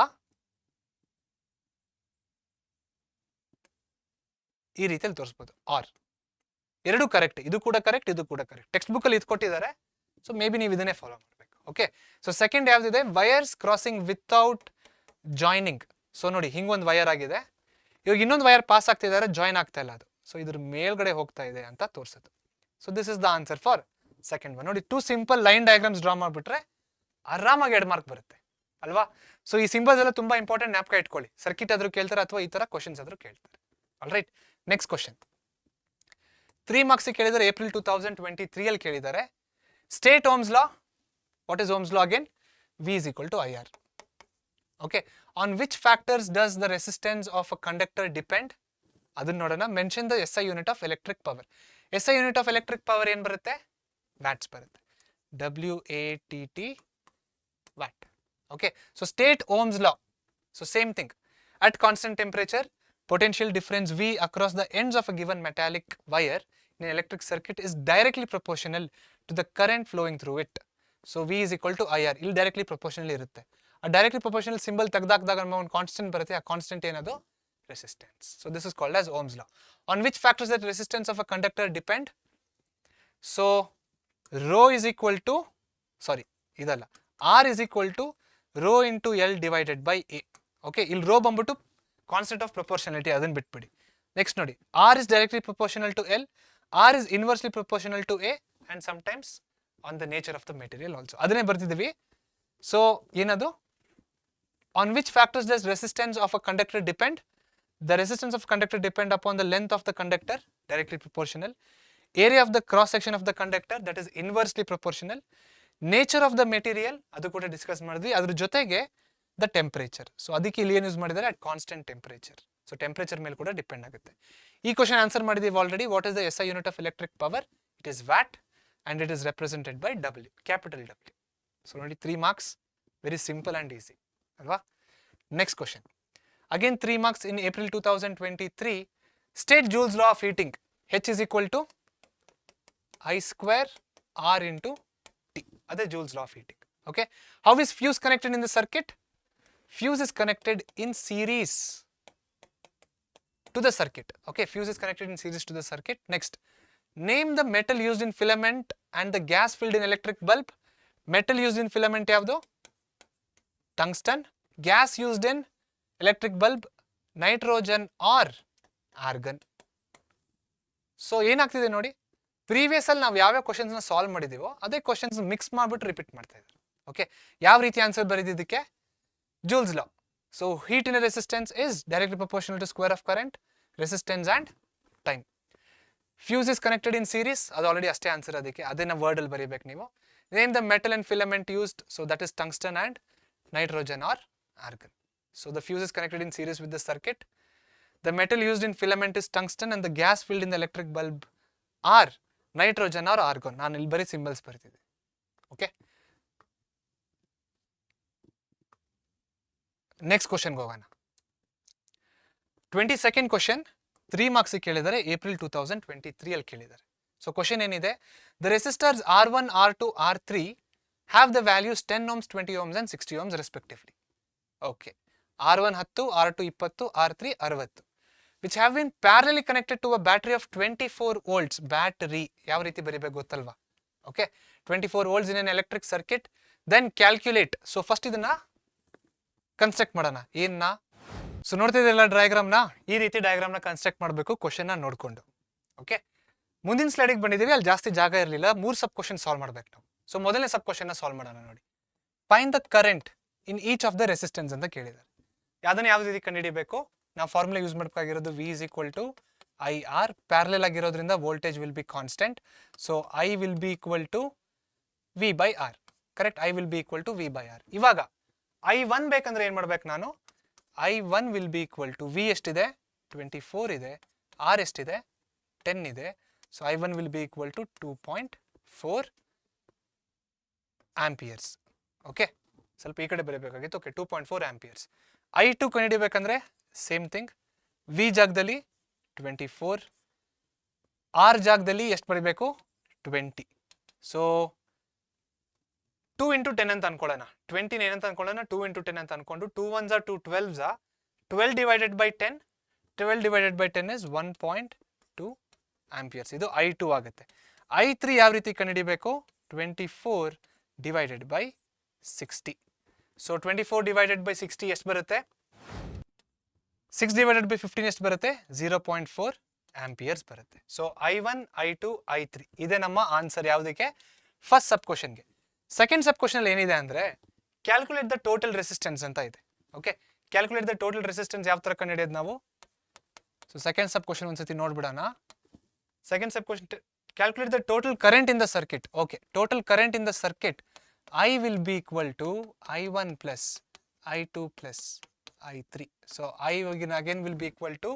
ಈ ರೀತಿಯಲ್ಲಿ ತೋರಿಸಬಹುದು. ಆರ್ ಎರಡು ಕರೆಕ್ಟ್, ಇದು ಕೂಡ ಕರೆಕ್ಟ್, ಇದು ಕೂಡ ಕರೆಕ್ಟ್. ಟೆಕ್ಸ್ಟ್ ಬುಕ್ ಅಲ್ಲಿ ಇದು ಕೊಟ್ಟಿದ್ದಾರೆ, ಸೊ ಮೇ ಬಿ ನೀವು ಇದನ್ನೇ ಫಾಲೋ ಮಾಡಬೇಕು. ಓಕೆ, ಸೊ ಸೆಕೆಂಡ್ ಯಾವ್ದಿದೆ? Wires crossing without joining. So ನೋಡಿ ಹಿಂಗೊಂದು ವೈರ್ ಆಗಿದೆ, ಇವಾಗ ಇನ್ನೊಂದು ವೈರ್ ಪಾಸ್ ಆಗ್ತಿದ್ದಾರೆ, ಜಾಯ್ನ್ ಆಗ್ತಾ ಇಲ್ಲ ಅದು. ಸೊ ಇದ್ರ ಮೇಲ್ಗಡೆ ಹೋಗ್ತಾ ಇದೆ ಅಂತ ತೋರಿಸುತ್ತೆ. So this is the answer for second one. ನೋಡಿ 2 ಸಿಂಪಲ್ ಲೈನ್ ಡಯಾಗ್ರಾಮ್ಸ್ ಡ್ರಾ ಮಾಡ್ಬಿಟ್ರೆ ಆರಾಮಾಗಿ 2 ಮಾರ್ಕ್ ಬರುತ್ತೆ ಅಲ್ವಾ? ಸೊ ಈ ಸಿಂಬಲ್ಸ್ ಎಲ್ಲ ತುಂಬಾ ಇಂಪಾರ್ಟೆಂಟ್, ಜ್ಞಾಪಕ ಇಟ್ಕೊಳ್ಳಿ. ಸರ್ಕಿಟ್ ಆದ್ರೂ ಕೇಳ್ತಾರೆ ಅಥವಾ ಈ ತರ ಕ್ವಶನ್ಸ್ ಆದ್ರೂ ಕೇಳ್ತಾರೆ. All right, next question 3 marks ಕೇಳಿದರೆ, ಏಪ್ರಿಲ್ 2023 ಅಲ್ಲಿ ಕೇಳಿದ್ದಾರೆ. State Ohm's law. What is Ohm's law again? V is equal to IR. Okay, on which factors does the resistance of a conductor depend? ಅದನ್ನ ನೋಡೋಣ. Mention the SI unit of electric power. SI unit of electric power ಏನ್ ಬರುತ್ತೆ? Watts ಬರುತ್ತೆ. WATT watt. Okay, so state Ohm's law. So same thing. At constant temperature, potential difference V across the ends of a given metallic wire in an electric circuit is directly proportional to the current flowing through it. So V is equal to IR. ಇಲ್ಲಿ directly proportional ಇರುತ್ತೆ. ಆ directly proportional symbol ತೆಗೆದಾಕಿದಾಗ ಒಂದು constant ಬರುತ್ತೆ. ಆ constant ಏನದು? Resistance. So this is called as Ohm's law. On which factors that resistance of a conductor depend? So rho is equal to, sorry ಇದಲ್ಲ, R is equal to rho into L divided by A. Okay, ಇಲ್ಲಿ rho ಬಂದ್ಬಿಟ್ಟು constant of proportionality, ಅದನ್ನ ಬಿಟ್ಬಿಡಿ. Next ನೋಡಿ, R is directly proportional to L, R is inversely proportional to A, and sometimes on the nature of the material also. ಅದನ್ನೇ ಬರ್ತಿದ್ದೀವಿ. So ಏನದು? On which factors does resistance of a conductor depend? The resistance of conductor depend upon the length of the conductor, directly proportional. Area of the cross section of the conductor, that is inversely proportional. Nature of the material, ಅದು ಕೂಡ discuss ಮಾಡಿದ್ವಿ. ಅದ್ರ ಜೊತೆಗೆ the temperature. So ಅದಕ್ಕೆ ಇಲ್ಲಿ ಏನು use ಮಾಡಿದ್ದಾರೆ? At constant temperature. So temperature ಮೇಲೆ ಕೂಡ ಡಿಪೆಂಡ್ ಆಗುತ್ತೆ. ಈ ಕ್ವಶನ್ ಆನ್ಸರ್ ಮಾಡಿದೀವಿ already. What is the SI unit of electric power? It is watt and it is represented by W, capital W. So only 3 marks, very simple and easy. Alva? Next question. Again 3 marks in April 2023. State Joule's law of heating. H is equal to I square R into T. That is Joule's law of heating. Okay. How is fuse connected in the circuit? Fuse is connected in series to the circuit. Okay. Fuse is connected in series to the circuit. Next. Name the metal used in filament and the gas filled in electric bulb. Metal used in filament ಯಾವುದು? Tungsten. Gas used in electric bulb nitrogen or argon. So ಏನಾಗ್ತಿದೆ ನೋಡಿ, previous ಅಲ್ಲಿ ನಾವು ಯಾವ್ಯಾವ questions ನ solve ಮಾಡಿದೀವೋ ಅದೇ questions mix ಮಾಡ್ಬಿಟ್ಟು repeat ಮಾಡ್ತಾ ಇದ್ದಾರೆ. ಓಕೆ, ಯಾವ ರೀತಿ ಆನ್ಸರ್ ಬರೀದಿದ್ದಕ್ಕೆ? Joule's law. So heat in resistance is directly proportional to square of current, resistance and time. Fuse is connected in series, ಅದು ಆಲ್ರೆಡಿ ಅಷ್ಟೇ ಆನ್ಸರ್, ಅದಕ್ಕೆ ಅದನ್ನ ವರ್ಡ್ ಅಲ್ಲಿ ಬರೀಬೇಕು ನೀವು. Name the metal and filament used, so that is tungsten and nitrogen or argon. So the fuse is connected in series with the circuit. The metal used in filament is tungsten and the gas filled in the electric bulb are nitrogen or argon. ನಾನು ಇಲ್ಲಿ ಬರೀ symbols ಬರ್ತಿದ್ದೆ. Okay, next ಕ್ವಶನ್ಗೆ ಹೋಗೋಣ. 22nd question 3 marks ಕೇಳಿದ್ದಾರೆ, April 2023 ಅಲ್ಲಿ ಕೇಳಿದ್ದಾರೆ. So question ಏನಿದೆ, the resistors R1, R2, R3 have the values 10 ohms, 20 ohms and 60 ohms respectively. Okay, R1 10, R2 20, R3 60, which have been parallelly connected to a battery of 24 volts. Battery ಯಾವ ರೀತಿ ಬರೀಬೇಕು ಗೊತ್ತಲ್ವಾ? Okay, 24 volts in an electric circuit. Then calculate. So first ಇದನ್ನ construct ಮಾಡೋಣ. ಏನ್ನ? So ನೋಡ್ತಿದ್ದೀರಲ್ಲ ಡಯಾಗ್ರಾಮ್ನ, ಈ ರೀತಿ ಡಯಾಗ್ರಾಮ್ನ construct ಮಾಡಬೇಕು ಕ್ವಶನ್ನ ನೋಡಿಕೊಂಡು. ಓಕೆ, ಮುಂದಿನ ಸ್ಲೈಡಿಗೆ ಬಂದಿದ್ದೀವಿ, ಅಲ್ಲಿ ಜಾಸ್ತಿ ಜಾಗ ಇರಲಿಲ್ಲ, 3 ಸಬ್ ಕ್ವಶನ್ ಸಾಲ್ವ್ ಮಾಡ್ಬೇಕು ನಾವು. ಸೊ ಮೊದಲನೇ ಸಬ್ ಕ್ವಶನ್ ಸಾಲ್ವ್ ಮಾಡೋಣ ನೋಡಿ. Find the current in each of the resistance ಅಂತ ಕೇಳಿದ್ದಾರೆ. ಯಾವ್ದನ್ನ ಯಾವ ರೀತಿ ಕಂಡುಹಿಡಿಬೇಕು? ನಾವು ಫಾರ್ಮುಲಾ ಯೂಸ್ ಮಾಡಬೇಕಾಗಿರೋದು V is equal to IR. Parallel ಆಗಿರೋದ್ರಿಂದ voltage will be constant. So I will be equal to V by R. Correct, I will be equal to V by R. ಇವಾಗ I1 ಬೇಕಂದ್ರೆ ಏನ್ ಮಾಡ್ಬೇಕು ನಾನು? I1 will be equal to V ಎಷ್ಟಿದೆ? 24 ಇದೆ. R ಎಷ್ಟಿದೆ? 10 ಇದೆ. So I1 will be equal to 2.4 amperes. Okay, ಸ್ವಲ್ಪ ಈ ಕಡೆ ಬರೀಬೇಕಾಗಿತ್ತು. Okay, 2.4 amperes. I2 ಕಂಡುಹಿಡಿಬೇಕಂದ್ರೆ ಸೇಮ್ ಥಿಂಗ್, V ಜಾಗದಲ್ಲಿ 24, R ಜಾಗದಲ್ಲಿ ಎಷ್ಟು ಬರೀಬೇಕು? 20. ಸೊ 2 into 10 ಅಂತ ಅನ್ಕೊಳ್ಳೋಣ. 20 ಏನಂತ ಅನ್ಕೊಳ್ಳೋಣ? 2 into 10 ಅಂತ ಅನ್ಕೊಂಡು 2 1s are 2 12s are 12 divided by 10. 12 divided by 10 is 1.2 amperes. ಇದು I2 ಆಗುತ್ತೆ. I3 ಯಾವ ರೀತಿ ಕಂಡುಹಿಡಿಬೇಕು? 24 divided by 60. So 24 divided by 60 ಎಷ್ಟು ಬರುತ್ತೆ? 6 divided by 15 ಎಷ್ಟು ಬರುತ್ತೆ? 0.4 ಆಂಪಿಯರ್ಸ್ ಬರುತ್ತೆ. ಸೊ I1, I2, I3 ಇದೆ ನಮ್ಮ ಆನ್ಸರ್ ಯಾವುದಕ್ಕೆ? ಫಸ್ಟ್ ಸಬ್ ಕ್ವಶನ್ಗೆ. ಸೆಕೆಂಡ್ ಸಬ್ ಕ್ವಶನ್ ಅಲ್ಲಿ ಏನಿದೆ ಅಂದ್ರೆ ಕ್ಯಾಲ್ಕುಲೇಟ್ ದ ಟೋಟಲ್ ರೆಸಿಸ್ಟೆನ್ಸ್ ಅಂತ ಇದೆ. Okay, calculate the total resistance ಯಾವ ತರ ಕಂಡುಹಿಡಿಯೋದು ನಾವು? ಸೊ ಸೆಕೆಂಡ್ ಸಬ್ ಕ್ವಶನ್ ಒಂದ್ಸತಿ ನೋಡ್ಬಿಡೋಣ. Second sub question, calculate the total current in the circuit. Okay, total current in the circuit, I will be equal to I1 plus I2 plus I3. So I again will be equal to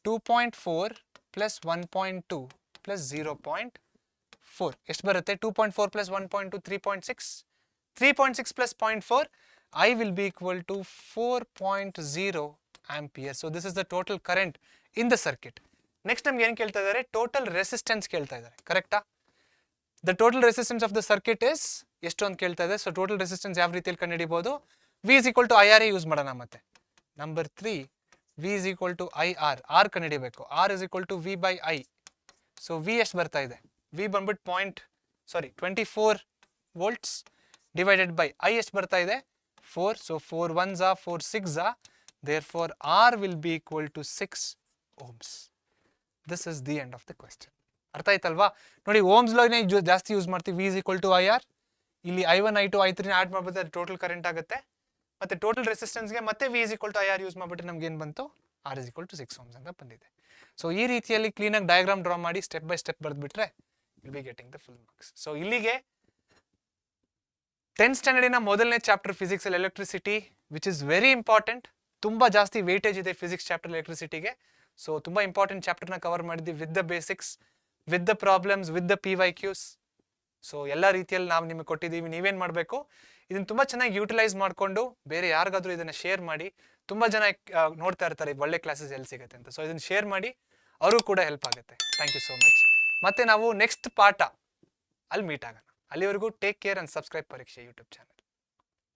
2.4 plus 1.2 plus 0.4. ಎಷ್ಟು ಬರುತ್ತೆ? 2.4 plus 1.2 3.6. 3.6 plus 0.4, I will be equal to 4.0 ampere. So this is the total current in the circuit. Next ನಮ್ಗೆ ಏನು ಕೇಳ್ತಾ ಇದ್ದಾರೆ? Total resistance ಕೇಳ್ತಾ ಇದ್ದಾರೆ. ಕರೆಕ್ಟಾ? The total resistance of the circuit is ಎಷ್ಟು ಅಂತ ಕೇಳ್ತಾ ಇದೆ. ಸೊ ಟೋಟಲ್ ರೆಸಿಸ್ಟೆನ್ಸ್ ಯಾವ ರೀತಿಯಲ್ಲಿ ಕಂಡುಹಿಡಿಬಹುದು? V is equal to IR use ಮಾಡೋಣ. ಮತ್ತೆ number 3, V is equal to IR. R ಕಂಡುಹಿಡಿಬೇಕು. R is equal to V by I. So V ಎಷ್ಟು ಬರ್ತಾ ಇದೆ? V ಬಂದ್ಬಿಟ್ಟು 24 volts divided by I ಎಷ್ಟು ಬರ್ತಾ ಇದೆ? 4. So 4 1s are 4 6s are. Therefore R will be equal to 6 ohms. This is the end of the question. ಅರ್ಥ ಆಯ್ತಲ್ವಾ? ನೋಡಿ, ಓಮ್ಸ್ ಲಾನೇ ಜಾಸ್ತಿ ಯೂಸ್ ಮಾಡ್ತೀವಿ. V is equal to IR. ಇಲ್ಲಿ I1, I2, I3 ಆಡ್ ಮಾಡ್ಬಿಟ್ಟು ಟೋಟಲ್ ಕರೆಂಟ್ ಆಗುತ್ತೆ. ಮತ್ತೆ total ರೆಸಿಸ್ಟೆನ್ಸ್ಗೆ ಮತ್ತೆ V is equal to IR use ಮಾಡ್ಬಿಟ್ಟು ನಮ್ಗೆ ಏನು ಬಂತು? R is equal to 6 ohms ಅಂತ ಬಂದಿದೆ. ಸೊ ಈ ರೀತಿಯಲ್ಲಿ ಕ್ಲೀನಾಗಿ ಡಯಾಗ್ರಾಮ್ ಡ್ರಾ ಮಾಡಿ ಸ್ಟೆಪ್ ಬೈ ಸ್ಟೆಪ್ ಬರೆದ್ಬಿಟ್ರೆ will be getting the full marks. So ಇಲ್ಲಿಗೆ 10th ಸ್ಟ್ಯಾಂಡರ್ಡಿನ ಮೊದಲನೇ ಚಾಪ್ಟರ್ ಫಿಸಿಕ್ಸ್ ಅಲ್ಲಿ electricity, which is very important. ತುಂಬಾ ಜಾಸ್ತಿ ವೇಟೇಜ್ ಇದೆ ಫಿಸಿಕ್ಸ್ ಚಾಪ್ಟರ್ ಎಲೆಕ್ಟ್ರಿಸಿಟಿಗೆ. ಸೊ ತುಂಬಾ ಇಂಪಾರ್ಟೆಂಟ್ ಚಾಪ್ಟರ್ನ ಕವರ್ ಮಾಡಿದ್ವಿ with the basics, with the problems, with the PYQs. So ಎಲ್ಲ ರೀತಿಯಲ್ಲಿ ನಾವು ನಿಮಗೆ ಕೊಟ್ಟಿದ್ದೀವಿ. ನೀವೇನು ಮಾಡಬೇಕು? ಇದನ್ನು ತುಂಬ ಚೆನ್ನಾಗಿ ಯೂಟಿಲೈಸ್ ಮಾಡಿಕೊಂಡು ಬೇರೆ ಯಾರಿಗಾದ್ರೂ ಇದನ್ನು ಶೇರ್ ಮಾಡಿ. ತುಂಬ ಜನ ನೋಡ್ತಾ ಇರ್ತಾರೆ ಒಳ್ಳೆ ಕ್ಲಾಸಸ್ ಎಲ್ಲಿ ಸಿಗುತ್ತೆ ಅಂತ. ಸೊ ಇದನ್ನು ಶೇರ್ ಮಾಡಿ, ಅವರು ಕೂಡ ಹೆಲ್ಪ್ ಆಗುತ್ತೆ. Thank you so much. ಮತ್ತೆ ನಾವು ನೆಕ್ಸ್ಟ್ ಪಾಠ ಅಲ್ಲಿ ಮೀಟ್ ಆಗೋಣ. ಅಲ್ಲಿವರೆಗೂ ಟೇಕ್ ಕೇರ್ ಅಂಡ್ ಸಬ್ಸ್ಕ್ರೈಬ್ ಪರೀಕ್ಷೆ ಯೂಟ್ಯೂಬ್ ಚಾನಲ್.